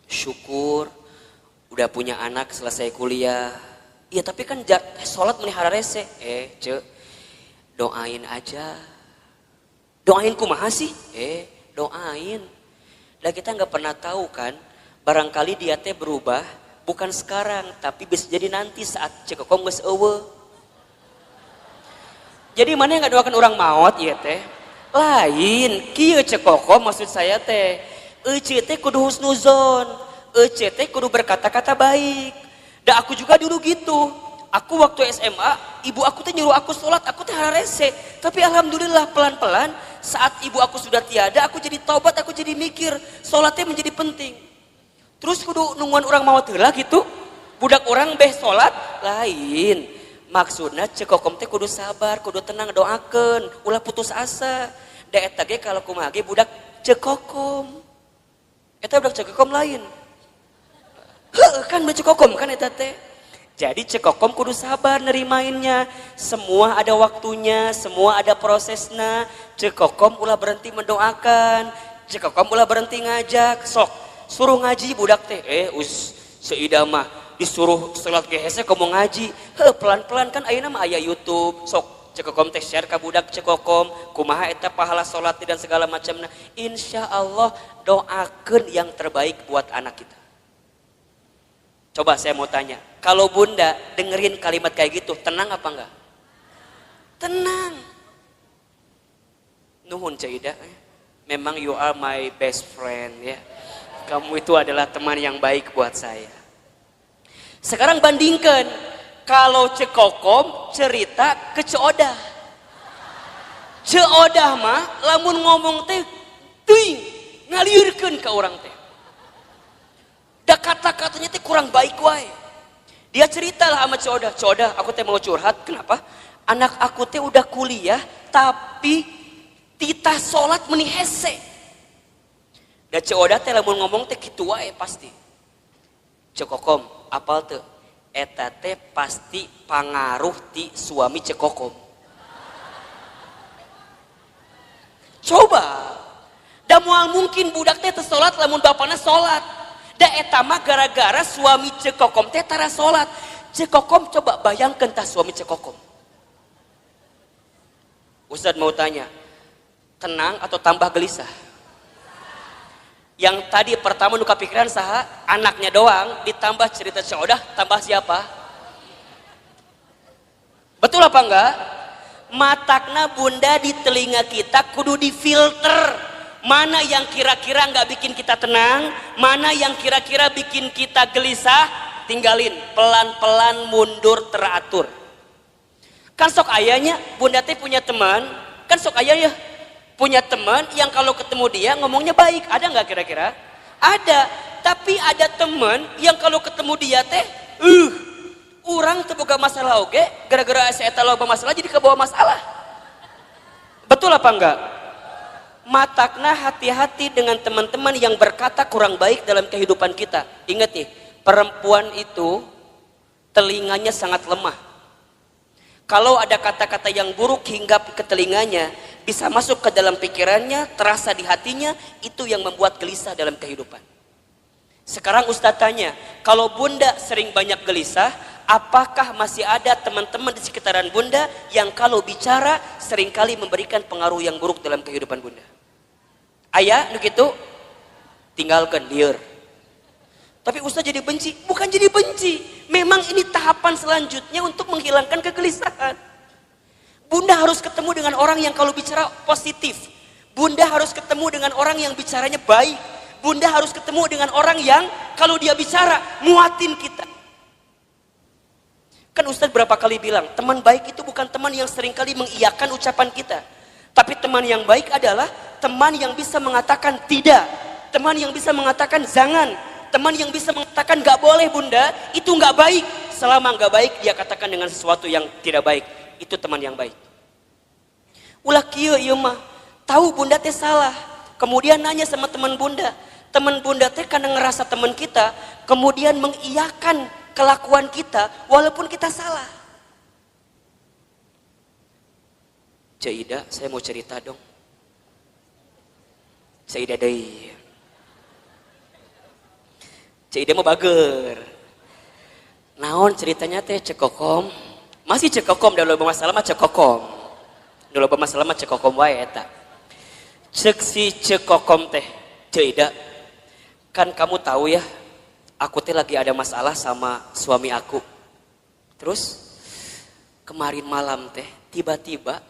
syukur udah punya anak selesai kuliah. Iya tapi kan sholat melihara rese. Cik, doain aja. Doain kumaha sih? Doain. Lah kita nggak pernah tahu kan, barangkali dia teh berubah bukan sekarang, tapi bisa jadi nanti saat cekokom geus eueuh. Jadi mana yang nggak doakan orang maut ya teh? Lain, kieu cekokom maksud saya teh. Ece teh kudu husnuzon, ece teh kudu berkata-kata baik. Dan aku juga dulu gitu. Aku waktu SMA, ibu aku teh nyuruh aku sholat, aku teh hararese. Tapi alhamdulillah pelan-pelan saat ibu aku sudah tiada, aku jadi taubat, aku jadi mikir sholatnya menjadi penting. Terus kudu nungguan orang mau heula gitu. Budak orang beh sholat lain. Maksudnya cekokom teh kudu sabar, kudu tenang doakeun, ulah putus asa. Da eta ge kalau kumaha ge budak cekokom. Eta budak cekokom lain. Heuh kan cekokom kan eta teh. Jadi cekokom kudu sabar nerimainnya. Semua ada waktunya, semua ada prosesnya. Cekokom ulah berhenti mendoakan. Cekokom ulah berhenti ngajak. Sok, suruh ngaji budak teh. Seida mah disuruh sholat ge hese komo ngaji. Pelan-pelan kan ayeuna mah aya YouTube. Sok, cekokom teh share ka budak cekokom. Kumaha eta pahala sholat dan segala macamna. Insya Allah doakeun yang terbaik buat anak kita. Coba saya mau tanya, kalau bunda dengerin kalimat kayak gitu, tenang apa enggak? Tenang. Nuhun Cik Ida, memang you are my best friend ya. Kamu itu adalah teman yang baik buat saya. Sekarang bandingkan, kalau cekokom cerita ke Ceodah. Ceodah mah lamun ngomong teh, ting ngaliurkeun ke orang teh. Da kata-katanya teh kurang baik wae. Dia ceritalah sama Ceodah, Ceodah aku teh mau curhat, kenapa? Anak aku teh udah kuliah tapi titah sholat meuni hese. Da Ceodah teh lamun ngomong teh kitu wae pasti. Cekokom, apal teu? Eta teh pasti pangaruh ti suami cekokom. Coba. Da moal mungkin budak teh teu sholat lamun bapana sholat. Da eta mah gara-gara suami cekokom teh tara sholat. Cekokom coba bayangkan tah suami cekokom. Ustadz mau tanya, tenang atau tambah gelisah? Yang tadi pertama nu kapikiran saha? Anaknya doang, ditambah cerita Ceodah, tambah siapa? Betul apa enggak? Matakna bunda di telinga kita kudu difilter. Mana yang kira-kira nggak bikin kita tenang, mana yang kira-kira bikin kita gelisah, tinggalin, pelan-pelan mundur teratur. Kan sok ayahnya, bunda teh punya teman, kan sok ayah ya, punya teman yang kalau ketemu dia ngomongnya baik, ada nggak kira-kira? Ada, tapi ada teman yang kalau ketemu dia teh, orang terbuka masalah oke, gara-gara saya tahu masalah jadi kebawa masalah. Betul apa enggak? Matakna hati-hati dengan teman-teman yang berkata kurang baik dalam kehidupan kita. Ingat nih, perempuan itu telinganya sangat lemah. Kalau ada kata-kata yang buruk hinggap ke telinganya, bisa masuk ke dalam pikirannya, terasa di hatinya, itu yang membuat gelisah dalam kehidupan. Sekarang Ustadz tanya, kalau bunda sering banyak gelisah, apakah masih ada teman-teman di sekitaran bunda yang kalau bicara seringkali memberikan pengaruh yang buruk dalam kehidupan bunda? Ayah, nu gitu, tinggalkan, liar. Tapi Ustadz jadi benci, bukan jadi benci. Memang ini tahapan selanjutnya untuk menghilangkan kegelisahan. Bunda harus ketemu dengan orang yang kalau bicara positif. Bunda harus ketemu dengan orang yang bicaranya baik. Bunda harus ketemu dengan orang yang kalau dia bicara muatin kita. Kan Ustadz berapa kali bilang, teman baik itu bukan teman yang seringkali mengiyakan ucapan kita. Tapi teman yang baik adalah teman yang bisa mengatakan tidak. Teman yang bisa mengatakan jangan. Teman yang bisa mengatakan gak boleh bunda, itu gak baik. Selama gak baik, dia katakan dengan sesuatu yang tidak baik. Itu teman yang baik. Ulah kieu ieu mah, tahu bunda teh salah. Kemudian nanya sama teman bunda. Teman bunda teh karena ngerasa teman kita, kemudian mengiyakan kelakuan kita walaupun kita salah. Cik Ida, saya mau cerita dong. Cik Ida deui. Cik Ida mau bager. Naon ceritanya teh cekokom? Masih cekokom, dah loba masalah mah cekokom. Dah loba masalah mah cekokom wae eta. Cek si cekokom teh, Cik Ida. Kan kamu tahu ya, aku teh lagi ada masalah sama suami aku. Terus kemarin malam teh tiba-tiba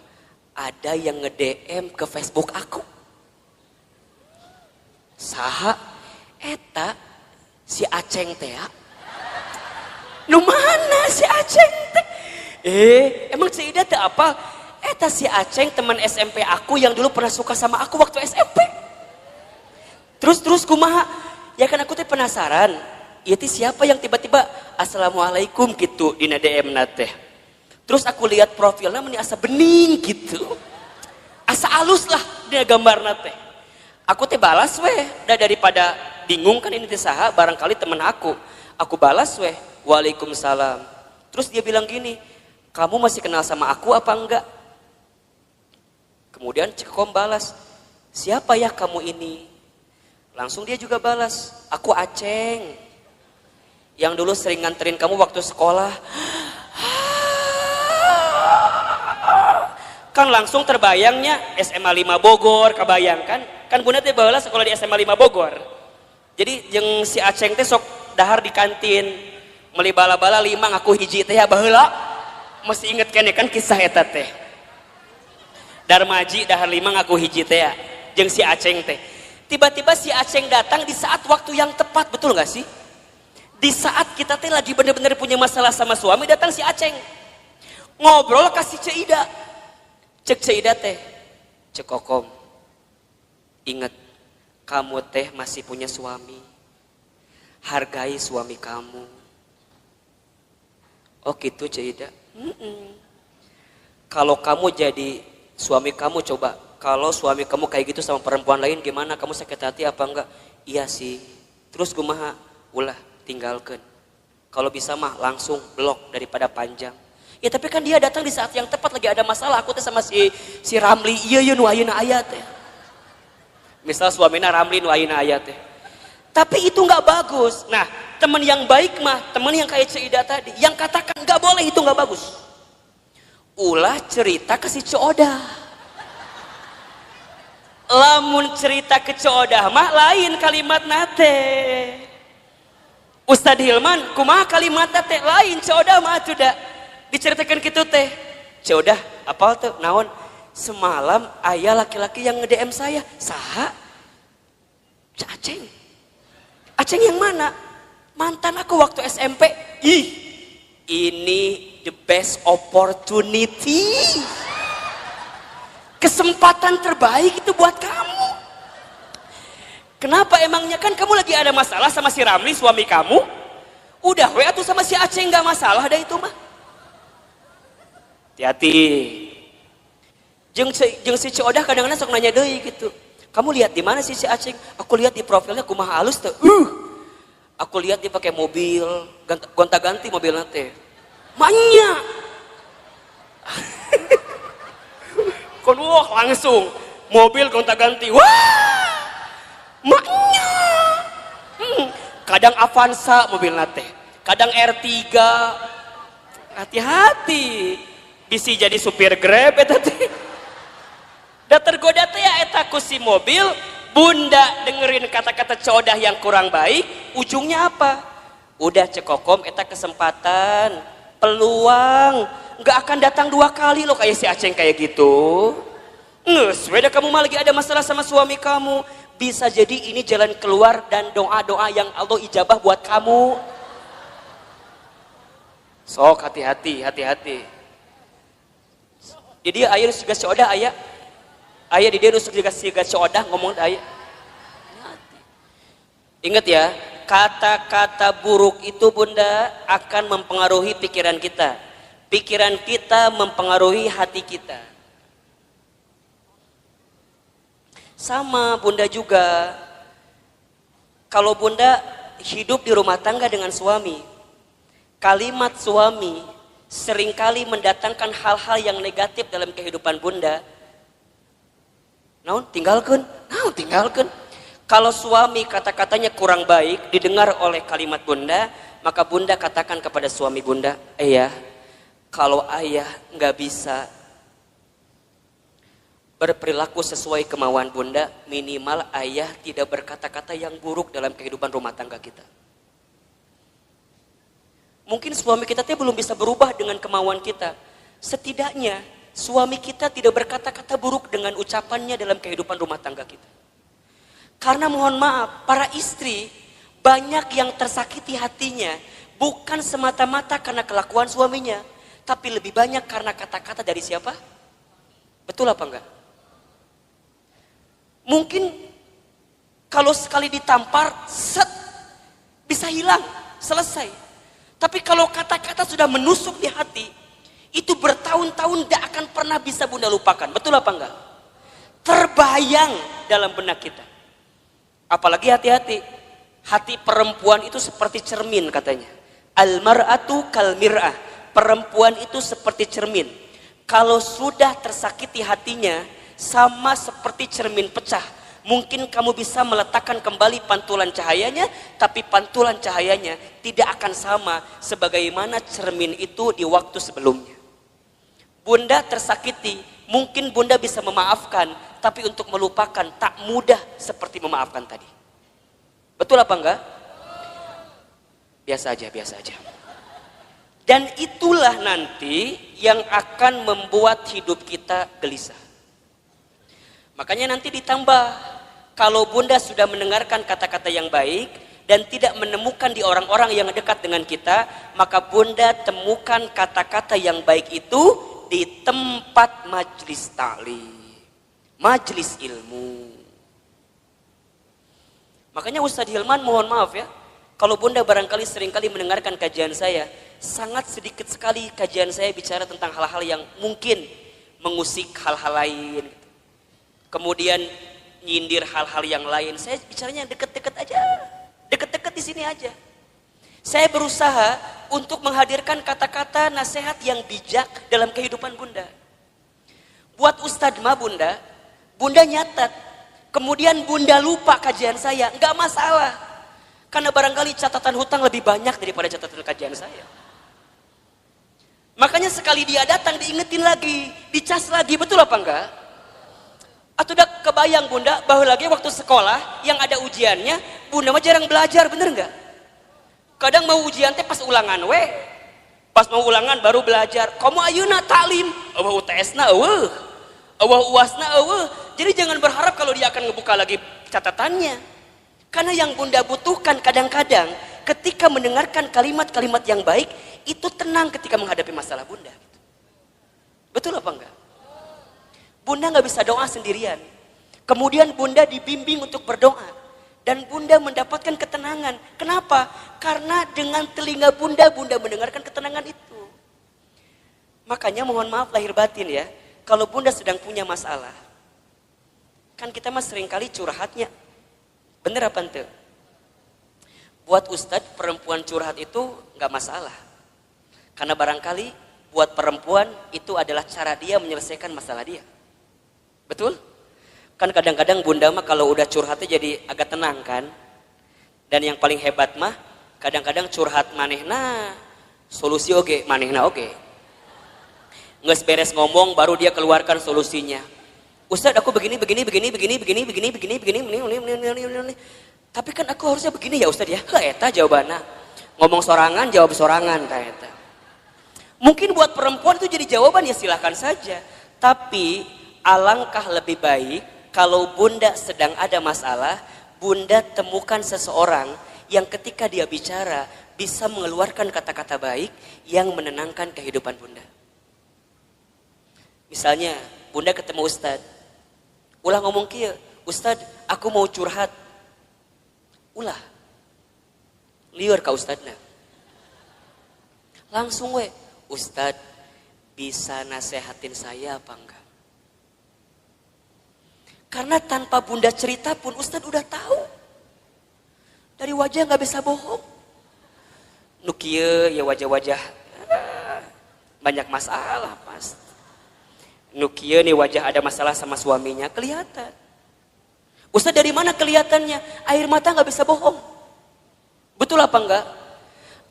ada yang nge-DM ke Facebook aku. Saha eta si Aceng teh ya? Nu mana si Aceng teh? Emang Cik Ida teh apa? Eta si Aceng teman SMP aku yang dulu pernah suka sama aku waktu SMP. Terus kumaha? Ya kan aku teh penasaran. Ieu teh siapa yang tiba-tiba assalamualaikum gitu di DM teh. Terus aku lihat profilnya meni asa bening gitu. Asa alus lah dia gambarna teh. Aku teh balas weh, daripada bingung kan ini teh saha, barangkali temen aku. Aku balas weh, waalaikumsalam. Terus dia bilang gini, kamu masih kenal sama aku apa enggak? Kemudian Cekom balas, siapa ya kamu ini? Langsung dia juga balas, aku Aceng. Yang dulu sering nganterin kamu waktu sekolah. Kan langsung terbayangnya SMA 5 Bogor, kebayangkan? Kan bunda teh baheula sekolah di SMA 5 Bogor. Jadi jeung si Aceng teh sok dahar di kantin. Meuli bala-bala 5 ngaku hiji teh ya baheula. Masih inget kene kan kisah eta teh. Darmaji dahar 5 ngaku hiji teh ya. Jeung si Aceng teh. Tiba-tiba si Aceng datang di saat waktu yang tepat, betul gak sih? Di saat kita teh lagi bener-bener punya masalah sama suami, datang si Aceng. Ngobrol kasih Cik Ida. Cek Cik Ida teh, Cek Kokom, ingat kamu teh masih punya suami. Hargai suami kamu. Oh gitu Cik Ida. Kalau kamu jadi suami kamu, coba kalau suami kamu kayak gitu sama perempuan lain gimana? Kamu sakit hati apa enggak? Iya sih. Terus kumaha? Ulah tinggalkan. Kalau bisa mah langsung blok daripada panjang. Ya tapi kan dia datang di saat yang tepat, lagi ada masalah. Aku teh sama si Ramli, iya nu ayeuna aya teh. Misal suamina Ramli nu ayeuna aya teh. Tapi itu enggak bagus. Nah, teman yang baik mah, teman yang kayak Cik Ida tadi, yang katakan enggak boleh itu enggak bagus. Ulah cerita ke si Ciodah. Lamun cerita ke Ciodah mah lain kalimat nate. Ustadz Hilman, kumaha kalimat teh lain Ciodah mah tuh dah diceritakan gitu teh. Ciodah, apal tuh naon? Semalam ayah laki-laki yang nge-DM saya, saha? Aceng. Aceng yang mana? Mantan aku waktu SMP. Ih, ini the best opportunity. Kesempatan terbaik itu buat kamu. Kenapa emangnya? Kan kamu lagi ada masalah sama si Ramli suami kamu. Udah we atuh sama si Aceng gak masalah dah itu mah. Hati-hati. Jeung si Ciodah kadang-kadang sok nanya deui gitu. Kamu lihat di mana sih si Aceng? Aku lihat di profilnya kumaha halus teh. Aku lihat dia pakai mobil, gonta-ganti mobilnya teh. Manya. kon wah langsung mobil gonta-ganti. Wah! Maknya. Kadang Avanza mobil nate, kadang R3. Hati-hati. Bisa jadi supir Grab eta teh. Da tergoda teh ya eta ku si mobil, bunda dengerin kata-kata codah yang kurang baik, ujungnya apa? Udah cekokom eta kesempatan, peluang, nggak akan datang 2 kali loh kayak si Aceng kayak gitu. Nges, beda kamu malah lagi ada masalah sama suami kamu, bisa jadi ini jalan keluar dan doa-doa yang Allah ijabah buat kamu. Sok hati-hati, hati-hati. Jadi ayah juga codah ayah di dia juga codah ngomong ayah. Ingat ya, kata-kata buruk itu bunda akan mempengaruhi pikiran kita. Pikiran kita mempengaruhi hati kita. Sama bunda juga. Kalau bunda hidup di rumah tangga dengan suami, kalimat suami seringkali mendatangkan hal-hal yang negatif dalam kehidupan bunda. Naon tinggalkan. Kalau suami kata-katanya kurang baik didengar oleh kalimat bunda, maka bunda katakan kepada suami bunda, ayah, kalau ayah nggak bisa berperilaku sesuai kemauan bunda, minimal ayah tidak berkata-kata yang buruk dalam kehidupan rumah tangga kita. Mungkin suami kita belum bisa berubah dengan kemauan kita. Setidaknya suami kita tidak berkata-kata buruk dengan ucapannya dalam kehidupan rumah tangga kita. Karena mohon maaf, para istri banyak yang tersakiti hatinya bukan semata-mata karena kelakuan suaminya, tapi lebih banyak karena kata-kata dari siapa? Betul apa enggak? Mungkin kalau sekali ditampar, set, bisa hilang, selesai. Tapi kalau kata-kata sudah menusuk di hati, itu bertahun-tahun tidak akan pernah bisa bunda lupakan. Betul apa enggak? Terbayang dalam benak kita. Apalagi hati-hati. Hati perempuan itu seperti cermin katanya. Al-mar'atu kal mir'ah. Perempuan itu seperti cermin. Kalau sudah tersakiti hatinya, sama seperti cermin pecah. Mungkin kamu bisa meletakkan kembali pantulan cahayanya, tapi pantulan cahayanya tidak akan sama sebagaimana cermin itu di waktu sebelumnya. Bunda tersakiti, mungkin bunda bisa memaafkan, tapi untuk melupakan tak mudah seperti memaafkan tadi. Betul apa enggak? Biasa aja. Dan itulah nanti yang akan membuat hidup kita gelisah. Makanya nanti ditambah, kalau bunda sudah mendengarkan kata-kata yang baik dan tidak menemukan di orang-orang yang dekat dengan kita, maka bunda temukan kata-kata yang baik itu di tempat majlis ta'lim, majlis ilmu. Makanya Ustadz Hilman mohon maaf ya, kalau bunda barangkali seringkali mendengarkan kajian saya, sangat sedikit sekali kajian saya bicara tentang hal-hal yang mungkin mengusik hal-hal lain, kemudian nyindir hal-hal yang lain. Saya bicaranya deket-deket aja, deket-deket di sini aja. Saya berusaha untuk menghadirkan kata-kata nasihat yang bijak dalam kehidupan bunda. Buat Ustadz mah bunda nyatat, kemudian bunda lupa kajian saya, nggak masalah. Karena barangkali catatan hutang lebih banyak daripada catatan kajian saya. Makanya sekali dia datang diingetin lagi, dicas lagi, betul apa enggak? Atau udah kebayang bunda bahwa lagi waktu sekolah yang ada ujiannya, bunda mah jarang belajar, bener enggak? Kadang mau ujian teh pas ulangan pas mau ulangan baru belajar. Kamu ayeuna taklim, eueuh UTS-na eueuh, UAS-na eueuh. Jadi jangan berharap kalau dia akan ngebuka lagi catatannya. Karena yang bunda butuhkan kadang-kadang ketika mendengarkan kalimat-kalimat yang baik, itu tenang ketika menghadapi masalah bunda. Betul apa enggak? Bunda nggak bisa doa sendirian. Kemudian bunda dibimbing untuk berdoa. Dan bunda mendapatkan ketenangan. Kenapa? Karena dengan telinga bunda mendengarkan ketenangan itu. Makanya mohon maaf lahir batin ya. Kalau bunda sedang punya masalah. Kan kita mah seringkali curhatnya. Bener apa ente? Buat ustadz perempuan curhat itu gak masalah. Karena barangkali buat perempuan itu adalah cara dia menyelesaikan masalah dia. Betul? Kan kadang-kadang bunda mah kalau udah curhatnya jadi agak tenang kan. Dan yang paling hebat mah kadang-kadang curhat manehna solusi oge, manehna oge. Nges beres ngomong baru dia keluarkan solusinya. Ustadz aku begini. Tapi kan aku harusnya begini ya Ustadz ya. Eta jawabannya. Ngomong sorangan jawab sorangan eta. Mungkin buat perempuan itu jadi jawaban ya silahkan saja. Tapi alangkah lebih baik kalau bunda sedang ada masalah, bunda temukan seseorang yang ketika dia bicara bisa mengeluarkan kata-kata baik yang menenangkan kehidupan bunda. Misalnya bunda ketemu Ustadz, ulah ngomong kieu, Ustadz aku mau curhat. Ulah, liur ka Ustadna. Langsung we, Ustadz bisa nasehatin saya apa enggak? Karena tanpa bunda cerita pun Ustadz udah tahu. Dari wajah nggak bisa bohong. Nukie ya wajah-wajah banyak masalah pasti. Nukie nih wajah ada masalah sama suaminya kelihatan. Ustadz dari mana kelihatannya? Air mata nggak bisa bohong. Betul apa enggak?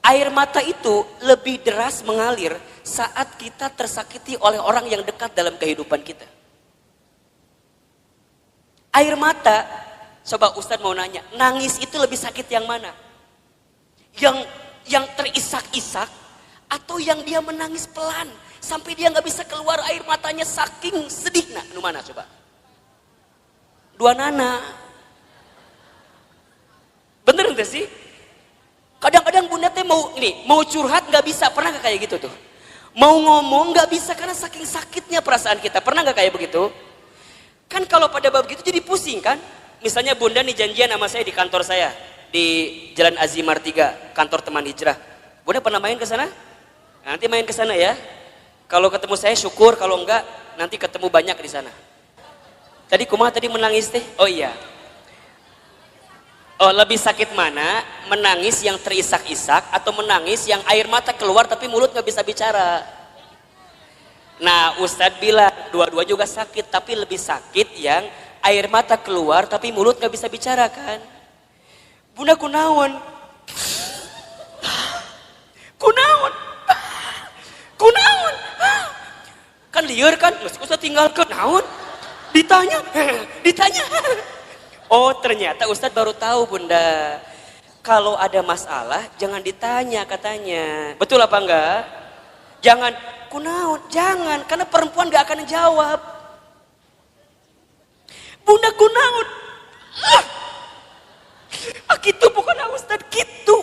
Air mata itu lebih deras mengalir saat kita tersakiti oleh orang yang dekat dalam kehidupan kita. Air mata, coba Ustadz mau nanya, nangis itu lebih sakit yang mana? Yang terisak-isak atau yang dia menangis pelan sampai dia nggak bisa keluar air matanya saking sedih? Nah, nu mana coba? Dua nana. Bener nggak sih? Kadang-kadang bunda teh mau curhat nggak bisa, pernah nggak kayak gitu tuh? Mau ngomong nggak bisa karena saking sakitnya perasaan kita, pernah nggak kayak begitu? Kan kalau pada bab gitu jadi pusing kan? Misalnya bunda nih janjian sama saya di kantor saya di Jalan Azimar 3, kantor teman hijrah. Bunda pernah main ke sana? Nanti main ke sana ya. Kalau ketemu saya syukur, kalau enggak nanti ketemu banyak di sana. Tadi kumaha tadi menangis teh? Oh iya. Oh, lebih sakit mana? Menangis yang terisak-isak atau menangis yang air mata keluar tapi mulut nggak bisa bicara? Nah, Ustadz bilang dua-dua juga sakit, tapi lebih sakit yang air mata keluar tapi mulut nggak bisa bicara kan? Bunda kunaon? Kunaon? Kan liur kan? Ustadz tinggal ke naon? Ditanya. Oh ternyata Ustadz baru tahu bunda. Kalau ada masalah jangan ditanya katanya. Betul apa enggak? Jangan kunaon, jangan. Karena perempuan gak akan jawab. Bunda kunaon. Gitu bukan Ustadz, gitu.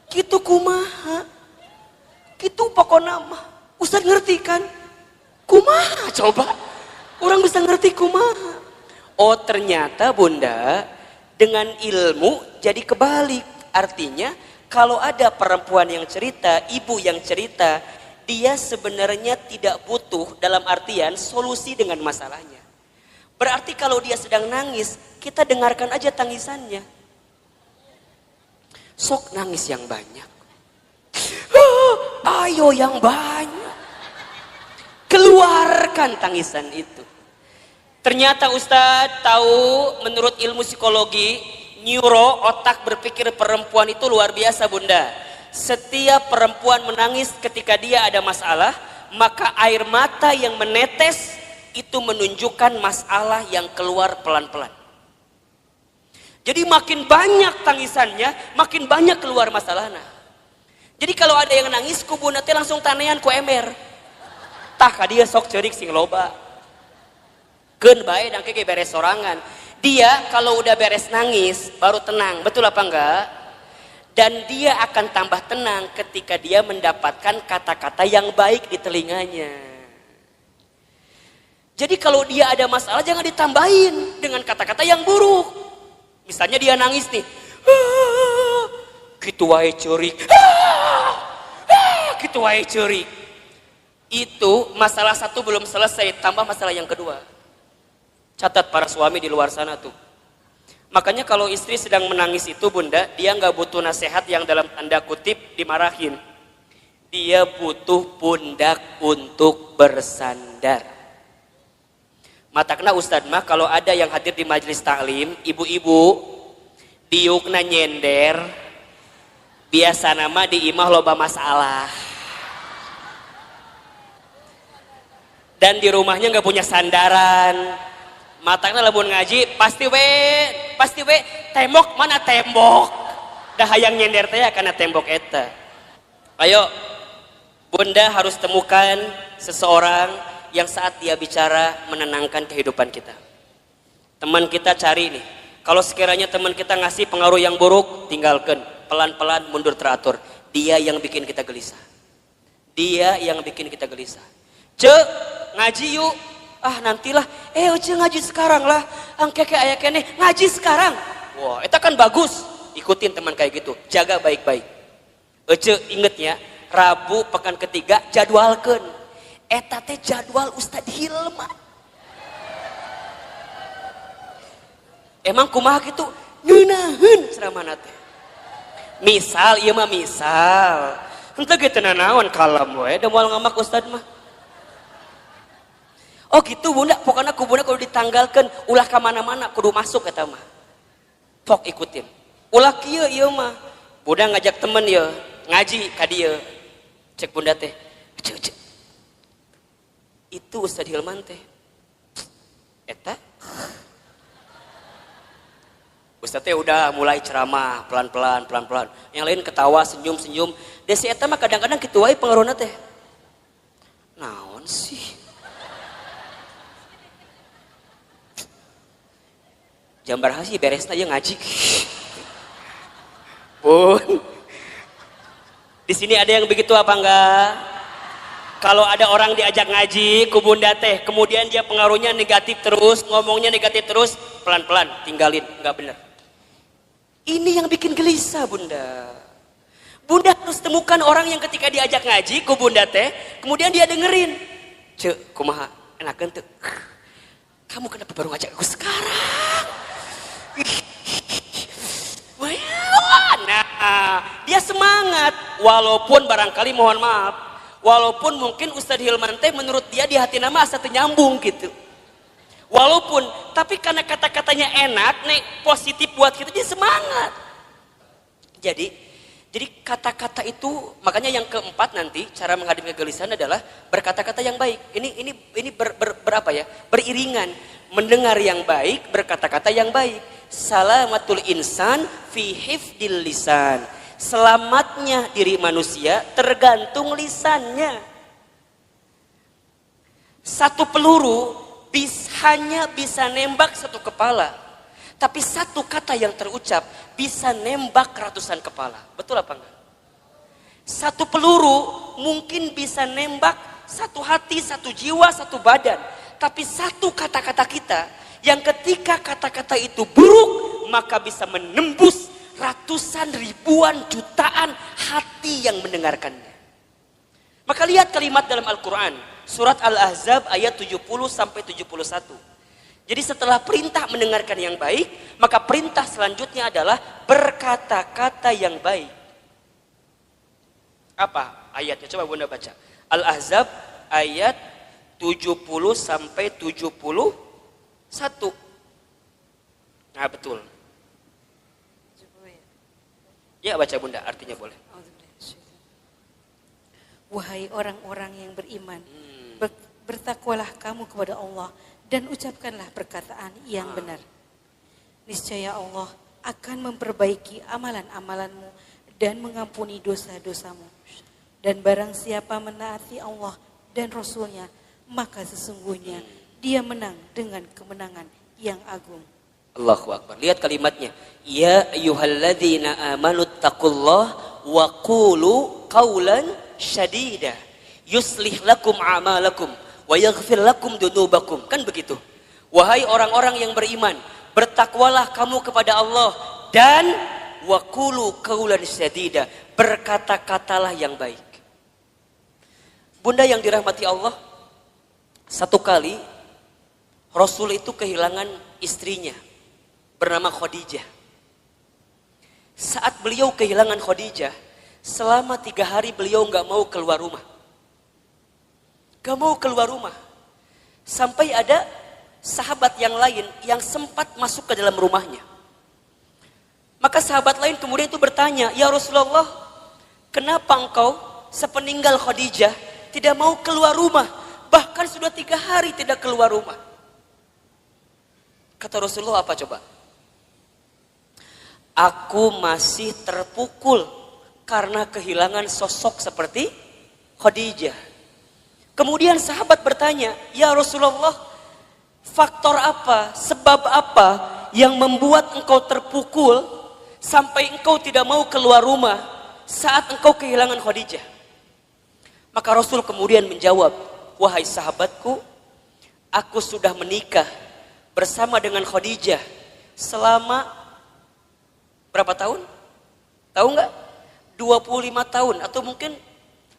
Gitu kumaha. Gitu pokoknya mah. Ustadz ngerti kan? Kumaha coba. Orang bisa ngerti kumaha. Oh ternyata bunda dengan ilmu jadi kebalik. Artinya kalau ada perempuan yang cerita, ibu yang cerita, dia sebenarnya tidak butuh dalam artian solusi dengan masalahnya. Berarti kalau dia sedang nangis, kita dengarkan aja tangisannya. Sok nangis yang banyak. Ayo yang banyak. Keluarkan tangisan itu. Ternyata Ustadz tahu menurut ilmu psikologi, neuro otak berpikir perempuan itu luar biasa bunda. Setiap perempuan menangis ketika dia ada masalah, maka air mata yang menetes itu menunjukkan masalah yang keluar pelan-pelan. Jadi makin banyak tangisannya, makin banyak keluar masalahnya. Jadi kalau ada yang nangis, ku bunda teh langsung tanean ku emer. Tah ka dia sok ceurik sing loba. Keun bae dan keke beres sorangan. Dia kalau udah beres nangis baru tenang, betul apa enggak? Dan dia akan tambah tenang ketika dia mendapatkan kata-kata yang baik di telinganya. Jadi kalau dia ada masalah jangan ditambahin dengan kata-kata yang buruk. Misalnya dia nangis nih, kitu wae ceurik, kitu wae ceurik. Itu masalah satu belum selesai, tambah masalah yang kedua. Catat para suami di luar sana tuh. Makanya kalau istri sedang menangis itu bunda, dia nggak butuh nasihat yang dalam tanda kutip dimarahin. Dia butuh pundak untuk bersandar. Matakna Ustadz mah kalau ada yang hadir di majelis taklim, ibu-ibu diukna nyender, biasa nama di imah loba masalah. Dan di rumahnya nggak punya sandaran. Matakna lamun ngaji pasti we tembok mana tembok. Dah hayang nyender teh karena tembok eta. Ayo Bunda harus temukan seseorang yang saat dia bicara menenangkan kehidupan kita. Teman kita cari nih. Kalau sekiranya teman kita ngasih pengaruh yang buruk, tinggalkan. Pelan-pelan mundur teratur. Dia yang bikin kita gelisah. Dia yang bikin kita gelisah. Cek, ngaji yuk. Ah nantilah. Cek ngaji sekarang lah. Angkeke aya keneh ngaji sekarang. Wah, itu kan bagus. Ikutin teman kayak gitu. Jaga baik-baik. Cek inget ya, Rabu pekan ketiga jadwalkan. Eta teh jadwal Ustadz Hilman. Emang kumaha gitu? Nyeunaheun ceramahna teh. Misal, ieu mah misal. Henteu ge teu nanaon kalem we, da moal ngamak Ustadz mah. Oh gitu Bunda, pokoknya ku Bunda kudu ditanggalkeun, ulah ka mana-mana kudu masuk eta mah. Sok ikutin. Ulah kieu ieu mah. Bunda ngajak temen ieu, ngaji ka dieu. Cek Bunda teh. Cek. Itu Ustadz Hilman teh. Eta Ustadz teh udah mulai ceramah pelan-pelan. Yang lain ketawa, senyum. Desi eta mah kadang-kadang kitu wae pengaruhna teh. Naon sih? Jambar hasi beresna ieu ngaji. Bun. Di sini ada yang begitu apa enggak? Kalau ada orang diajak ngaji ku Bunda teh, kemudian dia pengaruhnya negatif terus, ngomongnya negatif terus, pelan-pelan tinggalin, enggak benar. Ini yang bikin gelisah Bunda. Bunda harus temukan orang yang ketika diajak ngaji ku Bunda teh, kemudian dia dengerin. Cek, kumaha, enakeun teu? Kamu kenapa baru ngajak aku sekarang? Nah, dia semangat walaupun barangkali mohon maaf, walaupun mungkin Ustadz Hilman teh menurut dia di hati nama asa teu nyambung gitu. Walaupun, tapi karena kata-katanya enak, nih positif buat kita, dia semangat. Jadi kata-kata itu, makanya yang keempat nanti cara menghadapi kegelisahan adalah berkata-kata yang baik. Ini berapa ya? Beriringan, mendengar yang baik, berkata-kata yang baik. Salamatul insan fi hifdil lisan. Selamatnya diri manusia tergantung lisannya. Satu peluru hanya bisa nembak satu kepala, tapi satu kata yang terucap bisa nembak ratusan kepala. Betul apa enggak? Satu peluru mungkin bisa nembak satu hati, satu jiwa, satu badan, tapi satu kata-kata kita yang ketika kata-kata itu buruk maka bisa menembus ratusan, ribuan, jutaan hati yang mendengarkannya. Maka lihat kalimat dalam Al-Quran, surat Al-Ahzab ayat 70-71. Jadi setelah perintah mendengarkan yang baik, maka perintah selanjutnya adalah berkata-kata yang baik. Apa ayatnya? Coba Bunda baca. Al-Ahzab ayat 70-71. Nah betul. Ya baca Bunda, artinya boleh. Wahai orang-orang yang beriman, bertakwalah kamu kepada Allah dan ucapkanlah perkataan yang benar. Niscaya Allah akan memperbaiki amalan-amalanmu dan mengampuni dosa-dosamu. Dan barang siapa menaati Allah dan Rasulnya, maka sesungguhnya dia menang dengan kemenangan yang agung. Allahu Akbar. Lihat kalimatnya. Ya ayyuhalladzina amanu taqullaha wa qulu qawlan syadida yuslih lakum a'malakum wa yaghfir lakum dunubakum. Kan begitu. Wahai orang-orang yang beriman, bertakwalah kamu kepada Allah dan wa qulu qawlan syadida, berkata-katalah yang baik. Bunda yang dirahmati Allah, satu kali Rasul itu kehilangan istrinya bernama Khadijah. Saat beliau kehilangan Khadijah, selama 3 hari beliau gak mau keluar rumah. Gak mau keluar rumah. Sampai ada sahabat yang lain yang sempat masuk ke dalam rumahnya. Maka sahabat lain kemudian itu bertanya, "Ya Rasulullah, kenapa engkau sepeninggal Khadijah tidak mau keluar rumah? Bahkan sudah 3 hari tidak keluar rumah." Kata Rasulullah apa coba? "Aku masih terpukul karena kehilangan sosok seperti Khadijah." Kemudian sahabat bertanya, "Ya Rasulullah, faktor apa, sebab apa yang membuat engkau terpukul sampai engkau tidak mau keluar rumah saat engkau kehilangan Khadijah?" Maka Rasul kemudian menjawab, "Wahai sahabatku, aku sudah menikah bersama dengan Khadijah selama berapa tahun? Tahu nggak? 25 tahun atau mungkin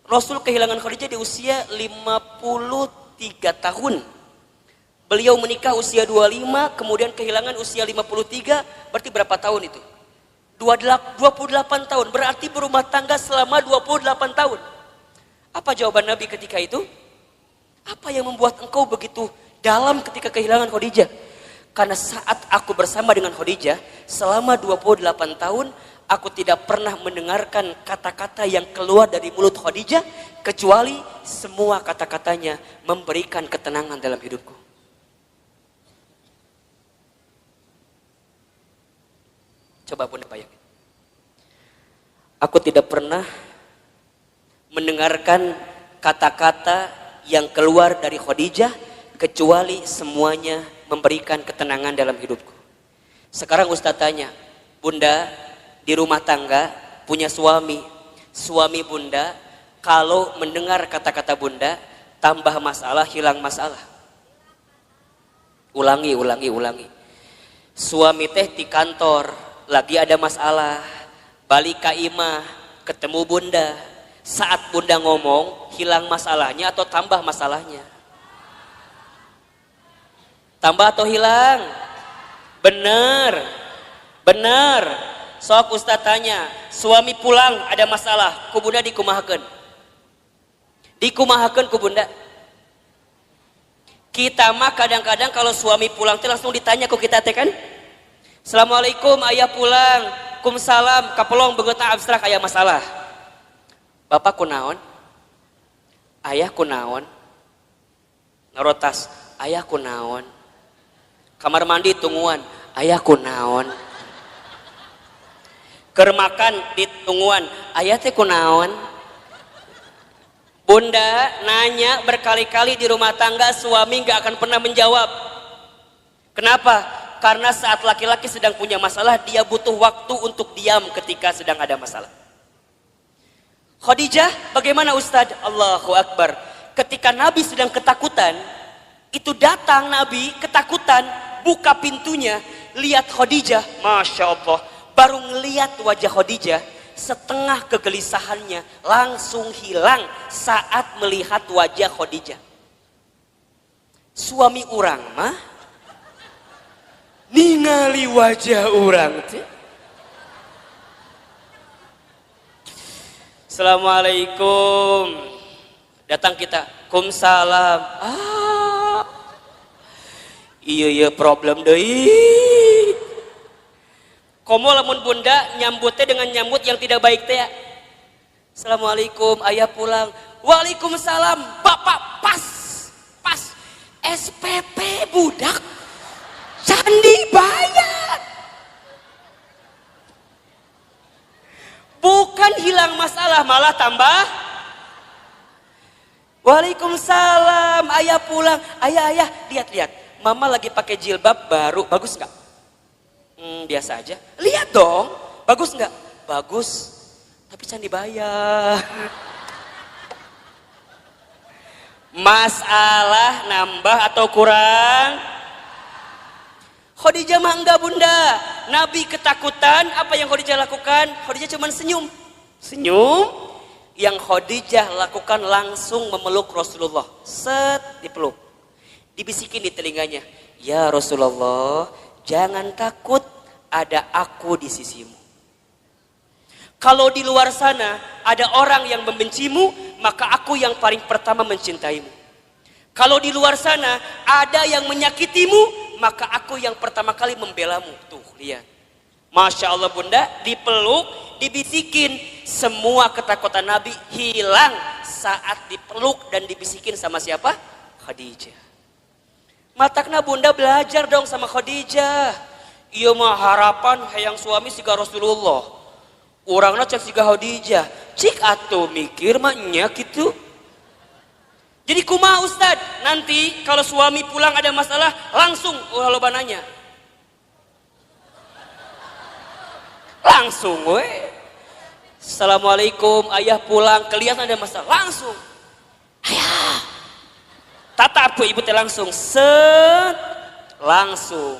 Rasul kehilangan Khadijah di usia 53 tahun. Beliau menikah usia 25, kemudian kehilangan usia 53, berarti berapa tahun itu? 28 tahun, berarti berumah tangga selama 28 tahun. Apa jawaban Nabi ketika itu? Apa yang membuat engkau begitu dalam ketika kehilangan Khadijah? Karena saat aku bersama dengan Khadijah selama 28 tahun, aku tidak pernah mendengarkan kata-kata yang keluar dari mulut Khadijah kecuali semua kata-katanya memberikan ketenangan dalam hidupku. Coba Bunda bayangin. Aku tidak pernah mendengarkan kata-kata yang keluar dari Khadijah kecuali semuanya memberikan ketenangan dalam hidupku. Sekarang Ustaz tanya, Bunda di rumah tangga punya suami Bunda kalau mendengar kata-kata Bunda tambah masalah, hilang masalah. Ulangi. Suami teh di kantor lagi ada masalah, balik ke imah ketemu Bunda, saat Bunda ngomong hilang masalahnya atau tambah masalahnya? Tambah atau hilang? Bener. Sok Ustaz tanya, suami pulang ada masalah, ku Bunda dikumahakeun. Dikumahakeun ku Bunda. Kita mah kadang-kadang kalau suami pulang teh langsung ditanya ku kita teh kan? Assalamualaikum, ayah pulang. Kumsalam, kapelong begeutna abstrak aya masalah. Bapak kunaon? Ayah kunaon? Narotas, ayah kunaon? Kamar mandi tungguan, ayah kunaon? Keur makan di tungguan, ayah teh kunaon? Bunda nanya berkali-kali di rumah tangga, suami gak akan pernah menjawab. Kenapa? Karena saat laki-laki sedang punya masalah, dia butuh waktu untuk diam ketika sedang ada masalah. Khadijah bagaimana Ustadz? Allahu Akbar. Ketika Nabi sedang ketakutan, itu datang Nabi ketakutan, buka pintunya, lihat Khadijah, Masya Allah. Baru ngelihat wajah Khadijah, setengah kegelisahannya langsung hilang saat melihat wajah Khadijah. Suami orang mah ningali wajah orang teh. Assalamualaikum. Datang kita, kumsalam. Iya problem deui. Komo lamun Bunda nyambutnya dengan nyambut yang tidak baik teh ya. Assalamualaikum, ayah pulang. Waalaikumsalam, bapak pas SPP budak candi bayar. Bukan hilang masalah, malah tambah. Waalaikumsalam, ayah pulang. Ayah, lihat. Mama lagi pakai jilbab baru, bagus nggak? Biasa aja. Lihat dong, bagus nggak? Bagus, tapi candi bayar. Masalah nambah atau kurang? Khadijah mah enggak Bunda. Nabi ketakutan, apa yang Khadijah lakukan? Khadijah cuma senyum. Yang Khadijah lakukan langsung memeluk Rasulullah. Set, dipeluk. Dibisikin di telinganya, ya Rasulullah, jangan takut, ada aku di sisimu. Kalau di luar sana ada orang yang membencimu, maka aku yang paling pertama mencintaimu. Kalau di luar sana ada yang menyakitimu, maka aku yang pertama kali membelamu. Tuh, lihat. Masya Allah bunda, dipeluk, dibisikin. Semua ketakutan Nabi hilang saat dipeluk dan dibisikin sama siapa? Khadijah. Matakna bunda belajar dong sama Khadijah. Iya mah harapan hayang suami siga Rasulullah. Urangna cek siga Khadijah. Cik atuh mikir mah nya gitu. Jadi kumaha Ustad? Nanti kalau suami pulang ada masalah langsung loba nanya. Langsung we. Assalamualaikum, ayah pulang, kelihatan ada masalah, langsung. Ayah. Tatap ku ibu teh langsung, set, langsung.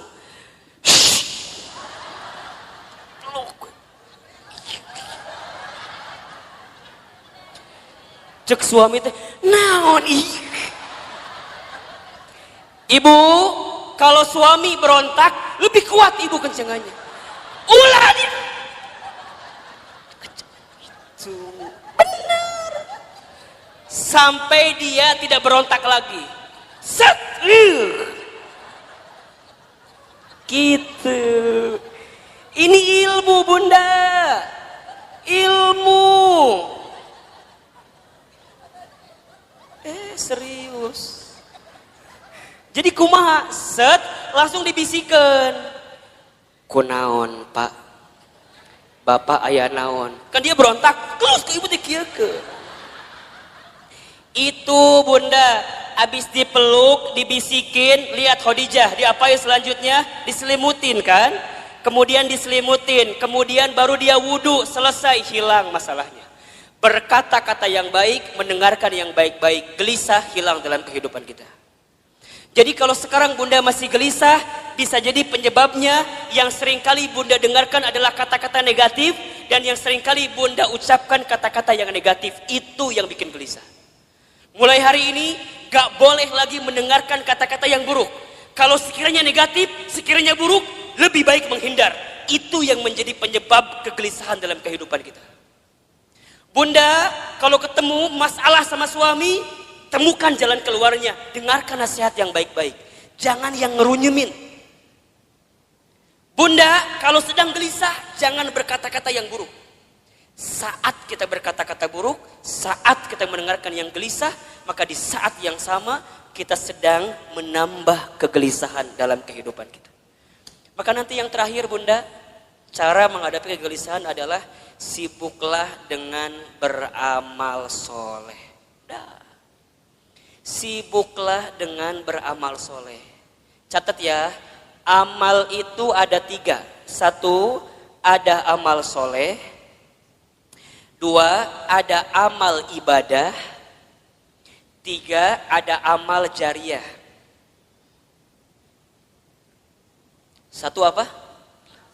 Cek suami teh, naon ih. Ibu, kalau suami berontak, lebih kuat ibu kencengannya. Ulah dia. Benar. Sampai dia tidak berontak lagi. Set. Gitu. Ini ilmu bunda. Ilmu. Serius. Jadi kumaha? Set. Langsung dibisikan. Kunaon pak? Bapak ayah naon? Kan dia berontak. Terus ke ibu dikieukeun. Itu bunda. Habis dipeluk, dibisikin. Lihat Khadijah. Diapain selanjutnya? Diselimutin kan? Kemudian diselimutin. Kemudian baru dia wudhu. Selesai, hilang masalahnya. Berkata-kata yang baik. Mendengarkan yang baik-baik. Gelisah hilang dalam kehidupan kita. Jadi kalau sekarang bunda masih gelisah, bisa jadi penyebabnya yang seringkali bunda dengarkan adalah kata-kata negatif, dan yang seringkali bunda ucapkan kata-kata yang negatif. Itu yang bikin gelisah. Mulai hari ini gak boleh lagi mendengarkan kata-kata yang buruk. Kalau sekiranya negatif, sekiranya buruk, lebih baik menghindar. Itu yang menjadi penyebab kegelisahan dalam kehidupan kita. Bunda, kalau ketemu masalah sama suami, temukan jalan keluarnya. Dengarkan nasihat yang baik-baik. Jangan yang ngerunyemin. Bunda, kalau sedang gelisah, jangan berkata-kata yang buruk. Saat kita berkata-kata buruk, saat kita mendengarkan yang gelisah, maka di saat yang sama, kita sedang menambah kegelisahan dalam kehidupan kita. Maka nanti yang terakhir bunda, cara menghadapi kegelisahan adalah sibuklah dengan beramal soleh. Sibuklah dengan beramal soleh. Catat ya, amal itu ada 3. 1, ada amal soleh. 2, ada amal ibadah. 3, ada amal jariah. 1 apa?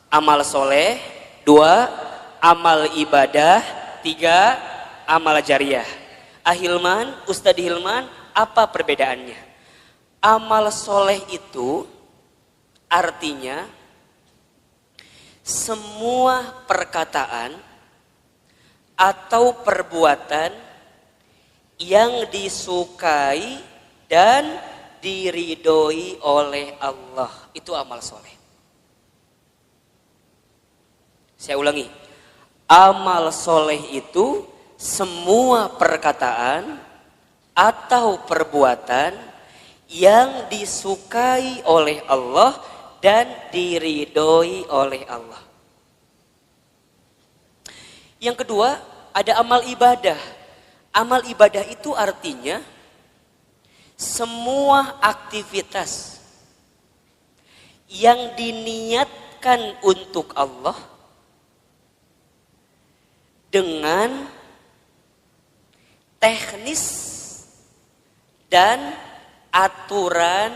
Amal soleh. 2, amal ibadah. 3, amal jariah. Ahilman, Ustadz Hilman, apa perbedaannya? Amal soleh itu artinya semua perkataan atau perbuatan yang disukai dan diridhoi oleh Allah. Itu amal soleh. Saya ulangi. Amal soleh itu semua perkataan atau perbuatan yang disukai oleh Allah dan diridhoi oleh Allah. Yang kedua, ada amal ibadah. Amal ibadah itu artinya semua aktivitas yang diniatkan untuk Allah dengan teknis dan aturan.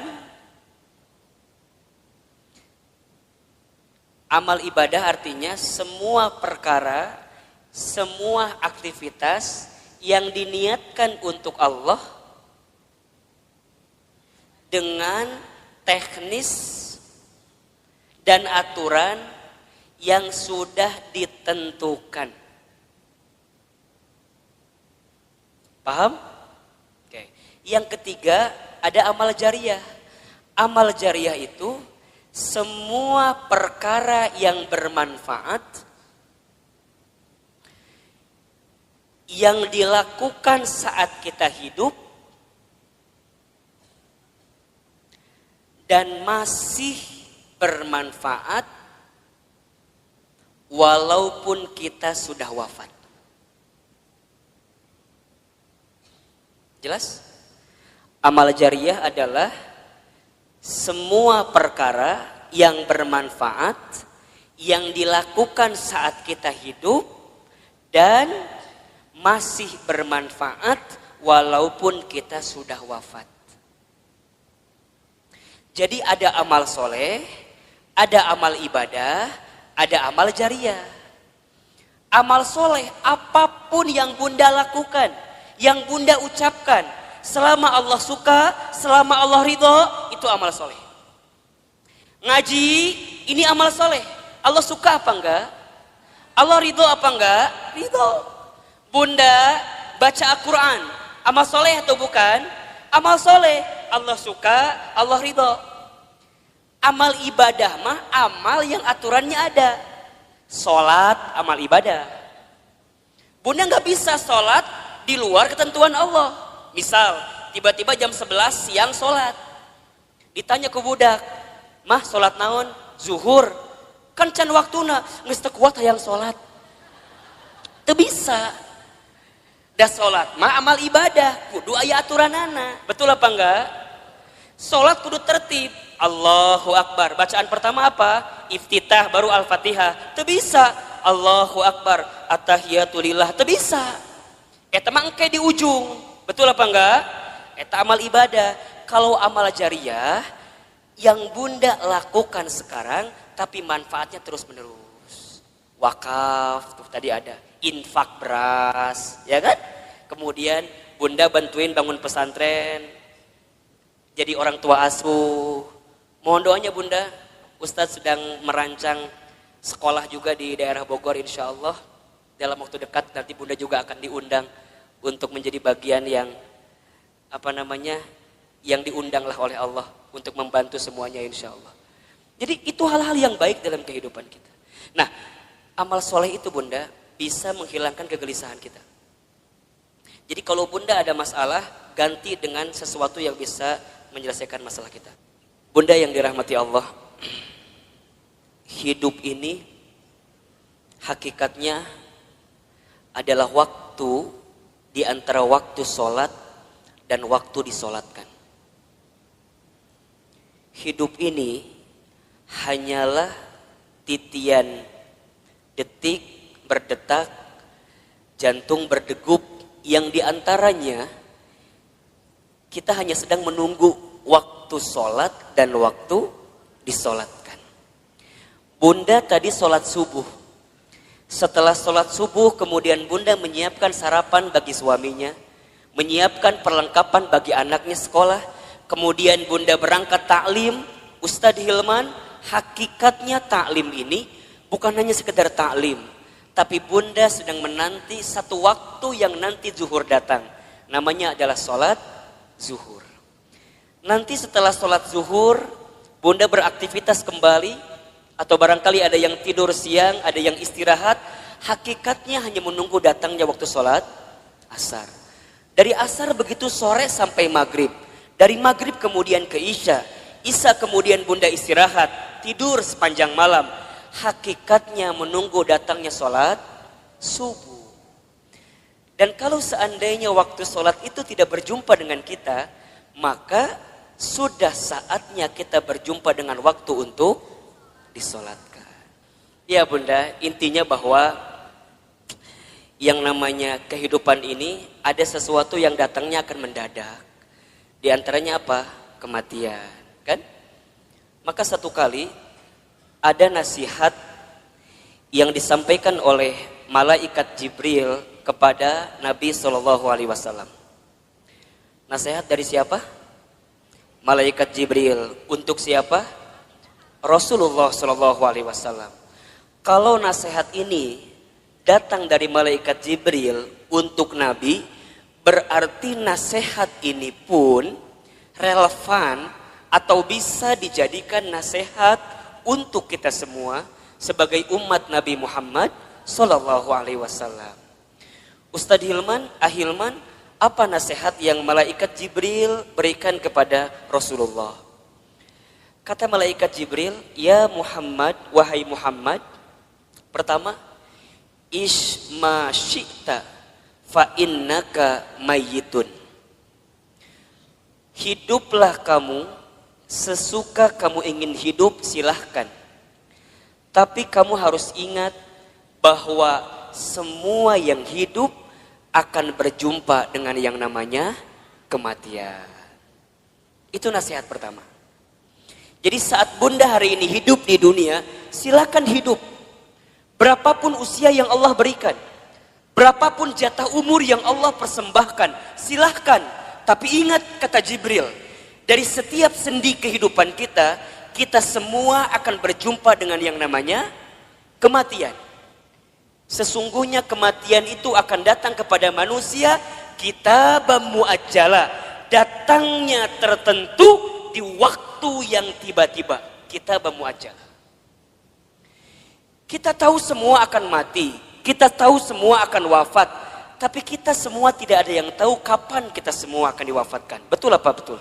Amal ibadah artinya semua perkara, semua aktivitas yang diniatkan untuk Allah dengan teknis dan aturan yang sudah ditentukan. Paham? Oke. Yang ketiga, ada amal jariah. Amal jariah itu semua perkara yang bermanfaat yang dilakukan saat kita hidup dan masih bermanfaat walaupun kita sudah wafat. Jelas? Amal jariah adalah semua perkara yang bermanfaat yang dilakukan saat kita hidup dan masih bermanfaat walaupun kita sudah wafat. Jadi ada amal soleh, ada amal ibadah, ada amal jariah. Amal soleh apapun yang Bunda lakukan, yang Bunda ucapkan, selama Allah suka, selama Allah ridho, itu amal soleh. Ngaji, ini amal soleh. Allah suka apa enggak? Allah ridho apa enggak? Ridho. Bunda baca Al-Quran, amal soleh atau bukan? Amal soleh. Allah suka, Allah ridho. Amal ibadah mah amal yang aturannya ada. Sholat, amal ibadah. Bunda nggak bisa sholat di luar ketentuan Allah. Misal, tiba-tiba jam 11 siang sholat. Ditanya ke budak, mah sholat naon? Zuhur. Kan can waktuna, nges teu kuat hayang sholat. Teu bisa. Dah sholat, mah amal ibadah, kudu aya aturanana. Betul apa enggak? Sholat kudu tertib. Allahu Akbar. Bacaan pertama apa? Iftitah baru Al-Fatihah. Teu bisa. Allahu Akbar. At-tahiyatulillah. Teu bisa. Eta mah engke di ujung. Betul apa enggak? Eta amal ibadah. Kalau amal jariah yang Bunda lakukan sekarang tapi manfaatnya terus menerus. Wakaf tuh tadi ada. Infak beras, ya kan? Kemudian Bunda bantuin bangun pesantren, jadi orang tua asuh. Mohon doanya Bunda, Ustadz sedang merancang sekolah juga di daerah Bogor insya Allah. Dalam waktu dekat nanti Bunda juga akan diundang untuk menjadi bagian yang yang diundanglah oleh Allah untuk membantu semuanya insya Allah. Jadi itu hal-hal yang baik dalam kehidupan kita. Nah, amal soleh itu Bunda bisa menghilangkan kegelisahan kita. Jadi kalau Bunda ada masalah, ganti dengan sesuatu yang bisa menyelesaikan masalah kita. Bunda yang dirahmati Allah, hidup ini hakikatnya adalah waktu di antara waktu sholat dan waktu disolatkan. Hidup ini hanyalah titian detik berdetak, jantung berdegup, yang diantaranya kita hanya sedang menunggu waktu sholat dan waktu disolatkan. Bunda tadi sholat subuh. Setelah sholat subuh kemudian Bunda menyiapkan sarapan bagi suaminya, menyiapkan perlengkapan bagi anaknya sekolah, kemudian Bunda berangkat taklim. Ustadz Hilman, hakikatnya taklim ini bukan hanya sekedar taklim, tapi Bunda sedang menanti satu waktu yang nanti zuhur datang. Namanya adalah sholat zuhur. Nanti setelah sholat zuhur, Bunda beraktivitas kembali. Atau barangkali ada yang tidur siang, ada yang istirahat. Hakikatnya hanya menunggu datangnya waktu sholat asar. Dari asar begitu sore sampai maghrib. Dari maghrib kemudian ke isya. Isya kemudian Bunda istirahat, tidur sepanjang malam. Hakikatnya menunggu datangnya sholat subuh. Dan kalau seandainya waktu sholat itu tidak berjumpa dengan kita, maka sudah saatnya kita berjumpa dengan waktu untuk disolatkan. Ya Bunda, intinya bahwa yang namanya kehidupan ini ada sesuatu yang datangnya akan mendadak. Di antaranya apa? Kematian, kan? Maka satu kali ada nasihat yang disampaikan oleh malaikat Jibril kepada Nabi SAW. Nasihat dari siapa? Malaikat Jibril. Untuk siapa? Rasulullah SAW. Kalau nasihat ini datang dari malaikat Jibril untuk Nabi, berarti nasihat ini pun relevan atau bisa dijadikan nasihat untuk kita semua sebagai umat Nabi Muhammad Sallallahu Alaihi Wasallam. Ustadz Hilman, Ahilman, apa nasihat yang malaikat Jibril berikan kepada Rasulullah? Kata malaikat Jibril, ya Muhammad, wahai Muhammad, pertama, isma syi'ta fa innaka mayyitun. Hiduplah kamu sesuka kamu ingin hidup, silahkan. Tapi kamu harus ingat bahwa semua yang hidup akan berjumpa dengan yang namanya kematian. Itu nasihat pertama. Jadi saat bunda hari ini hidup di dunia, silakan hidup. Berapapun usia yang Allah berikan, berapapun jatah umur yang Allah persembahkan, silahkan. Tapi ingat kata Jibril, dari setiap sendi kehidupan kita, kita semua akan berjumpa dengan yang namanya kematian. Sesungguhnya kematian itu akan datang kepada manusia kitabam muajjala, datangnya tertentu di waktu yang tiba-tiba. Kitabam muajjala. Kita tahu semua akan mati, kita tahu semua akan wafat, tapi kita semua tidak ada yang tahu kapan kita semua akan diwafatkan. Betul apa betul?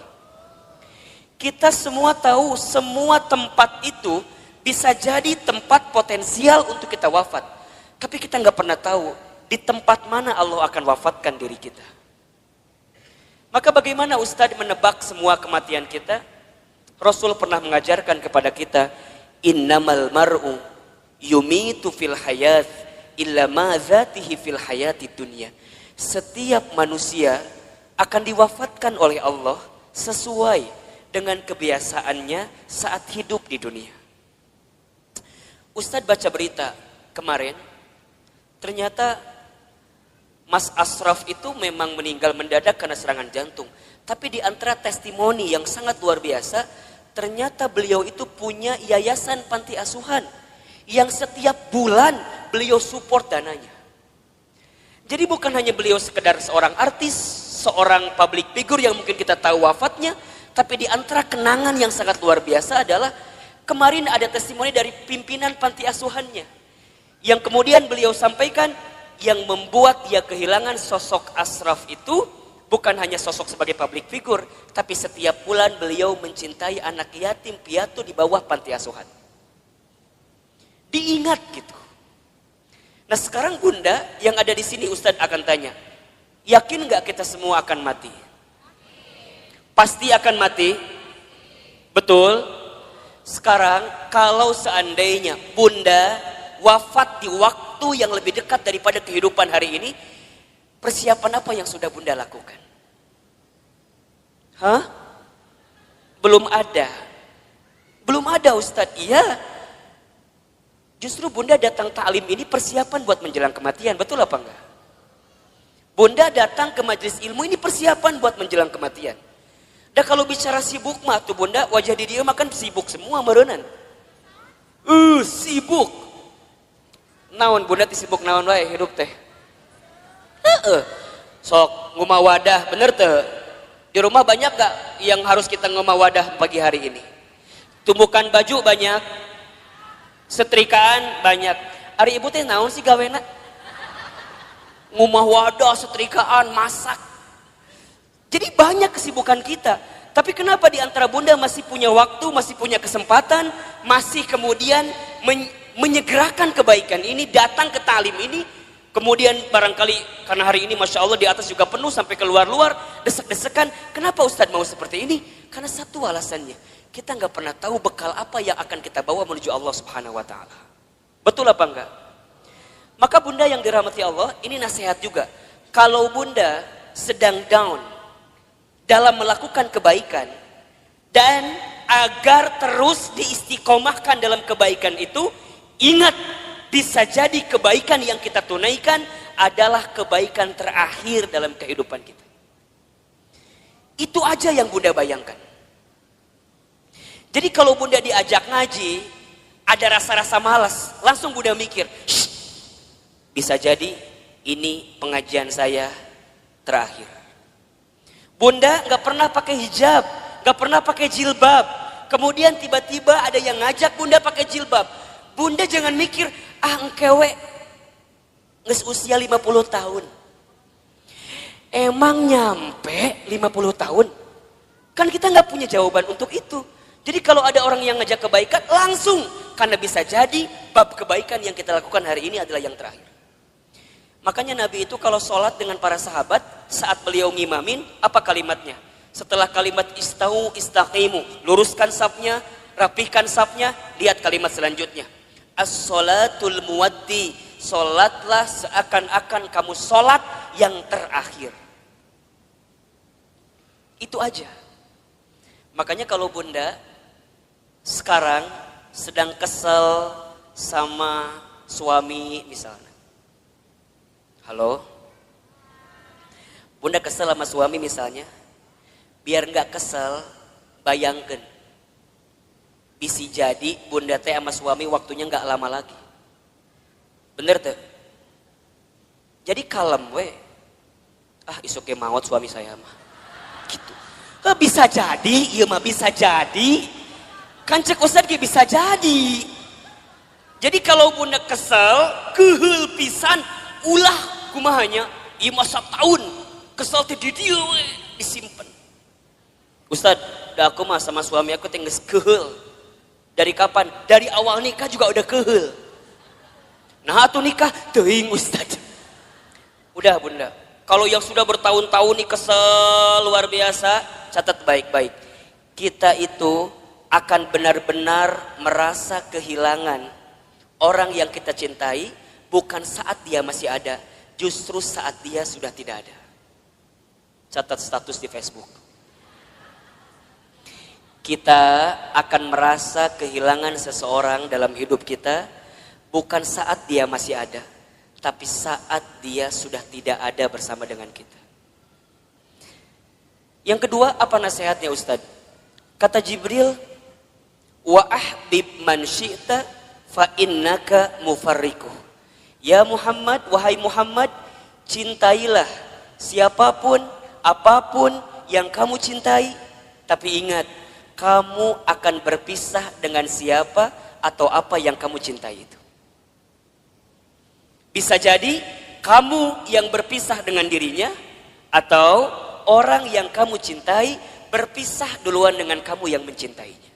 Kita semua tahu semua tempat itu bisa jadi tempat potensial untuk kita wafat. Tapi kita nggak pernah tahu di tempat mana Allah akan wafatkan diri kita. Maka bagaimana Ustadz menebak semua kematian kita? Rasul pernah mengajarkan kepada kita, innamal mar'u yumitu fil hayat illa ma zatihi fil hayati dunya. Setiap manusia akan diwafatkan oleh Allah sesuai dengan kebiasaannya saat hidup di dunia. Ustadz baca berita kemarin, ternyata Mas Ashraf itu memang meninggal mendadak karena serangan jantung. Tapi di antara testimoni yang sangat luar biasa, ternyata beliau itu punya yayasan panti asuhan yang setiap bulan beliau support dananya. Jadi bukan hanya beliau sekedar seorang artis, seorang public figure yang mungkin kita tahu wafatnya, tapi di antara kenangan yang sangat luar biasa adalah kemarin ada testimoni dari pimpinan panti asuhannya yang kemudian beliau sampaikan yang membuat dia kehilangan sosok Ashraf itu bukan hanya sosok sebagai public figure, tapi setiap bulan beliau mencintai anak yatim piatu di bawah panti asuhan. Diingat gitu. Nah sekarang bunda yang ada di sini Ustadz akan tanya, yakin nggak kita semua akan mati? Pasti akan mati? Betul? Sekarang kalau seandainya bunda wafat di waktu yang lebih dekat daripada kehidupan hari ini, persiapan apa yang sudah bunda lakukan? Hah? Belum ada. Belum ada Ustadz. Iya. Justru bunda datang ta'lim ini persiapan buat menjelang kematian. Betul apa enggak? Bunda datang ke majelis ilmu ini persiapan buat menjelang kematian. Dan kalau bicara sibuk mah tuh bunda, wajah di dia makan sibuk semua merenan. Sibuk. Naon bunda sibuk naon wae hidup teh. Sok ngumah wadah bener teh. Di rumah banyak gak yang harus kita ngumah wadah pagi hari ini? Tumbukan baju banyak, setrikaan banyak. Ari ibu teh naon sih gawena? Ngumah wadah, setrikaan, masak. Jadi banyak kesibukan kita. Tapi kenapa di antara bunda masih punya waktu, masih punya kesempatan, masih kemudian menyegerakan kebaikan ini, datang ke talim ini, kemudian barangkali karena hari ini Masya Allah di atas juga penuh sampai keluar-luar, desek-desekan. Kenapa Ustadz mau seperti ini? Karena satu alasannya, kita nggak pernah tahu bekal apa yang akan kita bawa menuju Allah Subhanahu Wa Taala. Betul apa enggak? Maka bunda yang dirahmati Allah, ini nasihat juga. Kalau bunda sedang down dalam melakukan kebaikan dan agar terus diistiqomahkan dalam kebaikan itu, ingat, bisa jadi kebaikan yang kita tunaikan adalah kebaikan terakhir dalam kehidupan kita. Itu aja yang bunda bayangkan. Jadi kalau bunda diajak ngaji, ada rasa-rasa malas, langsung bunda mikir, bisa jadi ini pengajian saya terakhir. Bunda nggak pernah pakai hijab, gak pernah pakai jilbab. Kemudian tiba-tiba ada yang ngajak bunda pakai jilbab. Bunda jangan mikir, engkewe nges usia 50 tahun. Emang nyampe 50 tahun? Kan kita gak punya jawaban untuk itu. Jadi kalau ada orang yang ngajak kebaikan, langsung. Karena bisa jadi bab kebaikan yang kita lakukan hari ini adalah yang terakhir. Makanya Nabi itu kalau sholat dengan para sahabat, saat beliau ngimamin, apa kalimatnya? Setelah kalimat istau istaqimu, luruskan safnya, rapihkan safnya, lihat kalimat selanjutnya. As-sholatul muwaddi, sholatlah seakan-akan kamu sholat yang terakhir. Itu aja. Makanya kalau bunda sekarang sedang kesel sama suami misalnya. Halo? Bunda kesel sama suami misalnya. Biar nggak kesel, bayangkan. Bisa jadi bunda teh sama suami waktunya nggak lama lagi. Bener tuh? Jadi kalem we. Isuke maut suami saya mah. Gitu. Bisa jadi, iya mah bisa jadi. Kan cek Ustadz bisa jadi. Jadi kalau bunda kesel, kehul pisan, ulah kumahanya, iya masa tahun kesel teh di dia we, disimpan. Ustadz, dah aku mah sama suami aku tinggal kehul. Dari kapan? Dari awal nikah juga udah kehul. Nah atuh nikah, teuing Ustadz. Udah bunda, kalau yang sudah bertahun-tahun nih kesel luar biasa, catat baik-baik. Kita itu akan benar-benar merasa kehilangan orang yang kita cintai bukan saat dia masih ada, justru saat dia sudah tidak ada. Catat status di Facebook. Kita akan merasa kehilangan seseorang dalam hidup kita bukan saat dia masih ada, tapi saat dia sudah tidak ada bersama dengan kita. Yang kedua, apa nasihatnya Ustadz? Kata Jibril, wa ahbib man syi'ta fa innaka mufarriquh. Ya Muhammad, wahai Muhammad, cintailah siapapun, apapun yang kamu cintai, tapi ingat, kamu akan berpisah dengan siapa atau apa yang kamu cintai itu. Bisa jadi kamu yang berpisah dengan dirinya atau orang yang kamu cintai berpisah duluan dengan kamu yang mencintainya.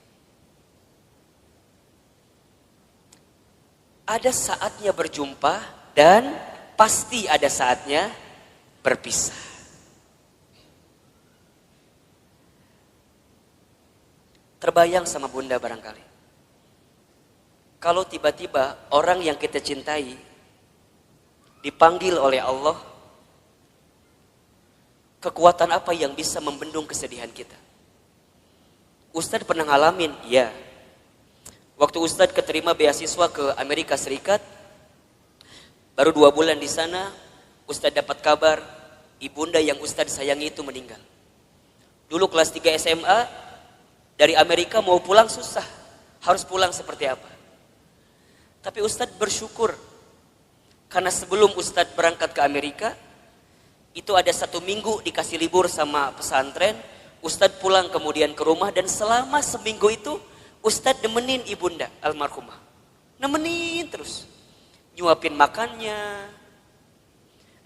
Ada saatnya berjumpa dan pasti ada saatnya berpisah. Terbayang sama bunda barangkali. Kalau tiba-tiba orang yang kita cintai dipanggil oleh Allah, kekuatan apa yang bisa membendung kesedihan kita? Ustadz pernah ngalamin, ya. Waktu Ustadz keterima beasiswa ke Amerika Serikat, baru 2 bulan di sana, Ustadz dapat kabar ibunda yang Ustadz sayangi itu meninggal. Dulu kelas 3 SMA, dari Amerika mau pulang susah, harus pulang seperti apa? Tapi Ustadz bersyukur, karena sebelum Ustadz berangkat ke Amerika, itu ada 1 minggu dikasih libur sama pesantren, Ustadz pulang kemudian ke rumah dan selama seminggu itu Ustadz nemenin ibunda almarhumah. Nemenin terus. Nyuapin makannya,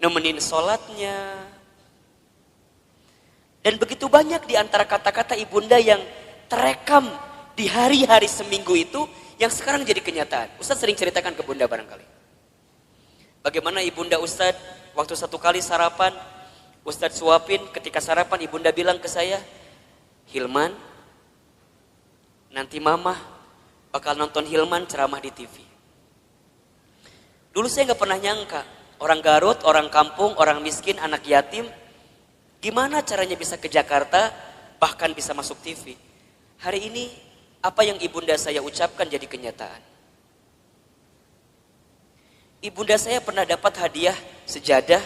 nemenin sholatnya. Dan begitu banyak di antara kata-kata ibunda yang terekam di hari-hari seminggu itu yang sekarang jadi kenyataan. Ustadz sering ceritakan ke bunda barangkali. Bagaimana ibunda Ustadz waktu 1 kali sarapan, Ustadz suapin, ketika sarapan ibunda bilang ke saya, Hilman, nanti mama bakal nonton Hilman ceramah di TV. Dulu saya gak pernah nyangka, orang Garut, orang kampung, orang miskin, anak yatim, gimana caranya bisa ke Jakarta, bahkan bisa masuk TV. Hari ini, apa yang ibunda saya ucapkan jadi kenyataan. Ibunda saya pernah dapat hadiah sejadah,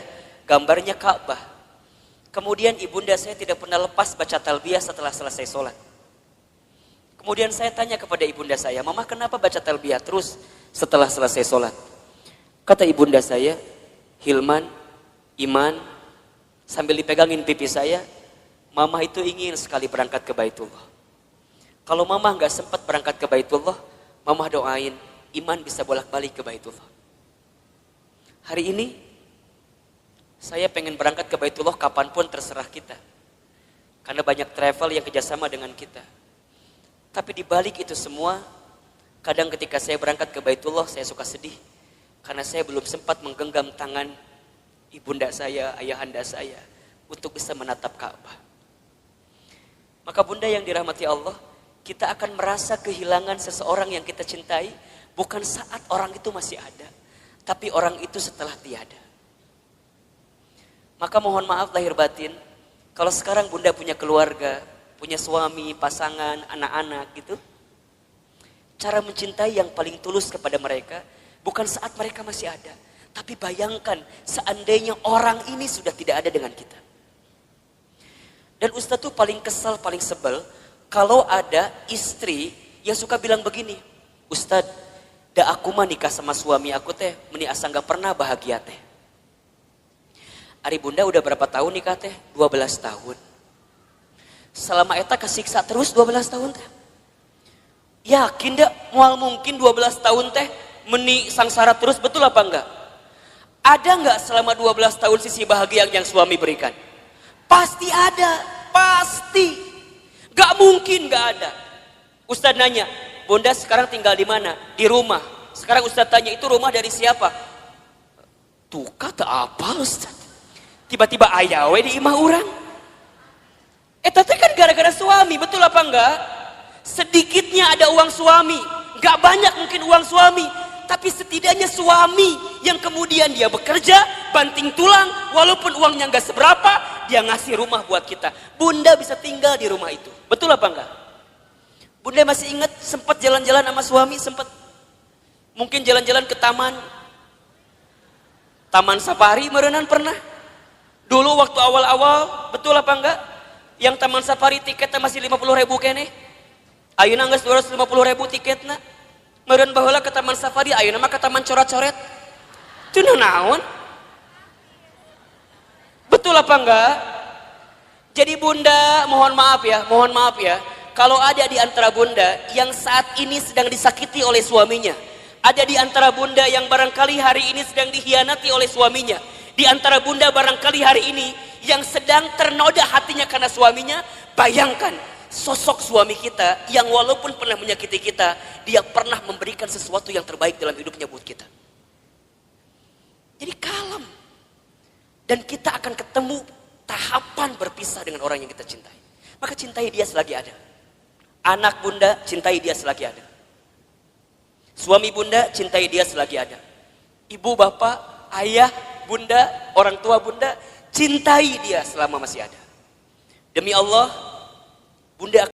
gambarnya Ka'bah. Kemudian ibunda saya tidak pernah lepas baca talbiyah setelah selesai sholat. Kemudian saya tanya kepada ibunda saya, Mama kenapa baca talbiyah terus setelah selesai sholat? Kata ibunda saya, Hilman, Iman, sambil dipegangin pipi saya, Mama itu ingin sekali berangkat ke Baitullah. Kalau mama nggak sempat berangkat ke Baitullah, mama doain Iman bisa bolak-balik ke Baitullah. Hari ini saya pengen berangkat ke Baitullah kapanpun terserah kita. Karena banyak travel yang kerjasama dengan kita. Tapi di balik itu semua, kadang ketika saya berangkat ke Baitullah saya suka sedih. Karena saya belum sempat menggenggam tangan ibunda saya, ayahanda saya untuk bisa menatap Ka'bah. Maka bunda yang dirahmati Allah, kita akan merasa kehilangan seseorang yang kita cintai bukan saat orang itu masih ada, tapi orang itu setelah tiada. Maka mohon maaf lahir batin, kalau sekarang bunda punya keluarga, punya suami, pasangan, anak-anak gitu, cara mencintai yang paling tulus kepada mereka bukan saat mereka masih ada, tapi bayangkan seandainya orang ini sudah tidak ada dengan kita. Dan Ustadz tuh paling kesal, paling sebel kalau ada istri yang suka bilang begini, Ustadz, da aku mah nikah sama suami aku teh, meni asa gak pernah bahagia teh. Ari bunda udah berapa tahun nikah teh? 12 tahun. Selama eta kesiksa terus 12 tahun teh. Yakin dak moal mungkin 12 tahun teh meni sangsara terus, betul apa enggak? Ada enggak selama 12 tahun sisi bahagia yang suami berikan? Pasti ada, pasti. Gak mungkin gak ada. Ustadz nanya, bunda sekarang tinggal di mana? Di rumah. Sekarang Ustadz tanya, itu rumah dari siapa? Tuh kata apa Ustadz? Tiba-tiba ayawe di imah orang. Tapi kan gara-gara suami, betul apa enggak? Sedikitnya ada uang suami. Gak banyak mungkin uang suami. Tapi setidaknya suami yang kemudian dia bekerja, banting tulang, walaupun uangnya nggak seberapa, dia ngasih rumah buat kita. Bunda bisa tinggal di rumah itu. Betul apa enggak? Bunda masih ingat sempat jalan-jalan sama suami, sempat mungkin jalan-jalan ke taman safari merenan pernah. Dulu waktu awal-awal, betul apa enggak? Yang taman safari tiketnya masih 50.000 kene. Ayeuna geus 250.000 tiketna. Meureun baheula ke taman safari, ayeuna mah ke taman coret-coret. Teu naon? Betul apa enggak? Jadi bunda, mohon maaf ya. Kalau ada di antara bunda yang saat ini sedang disakiti oleh suaminya, ada di antara bunda yang barangkali hari ini sedang dikhianati oleh suaminya, di antara bunda barangkali hari ini yang sedang ternoda hatinya karena suaminya, bayangkan sosok suami kita yang walaupun pernah menyakiti kita, dia pernah memberikan sesuatu yang terbaik dalam hidupnya buat kita. Jadi kalem. Dan kita akan ketemu tahapan berpisah dengan orang yang kita cintai. Maka cintai dia selagi ada. Anak bunda, cintai dia selagi ada. Suami bunda, cintai dia selagi ada. Ibu, bapak, ayah, bunda, orang tua bunda, cintai dia selama masih ada. Demi Allah, bunda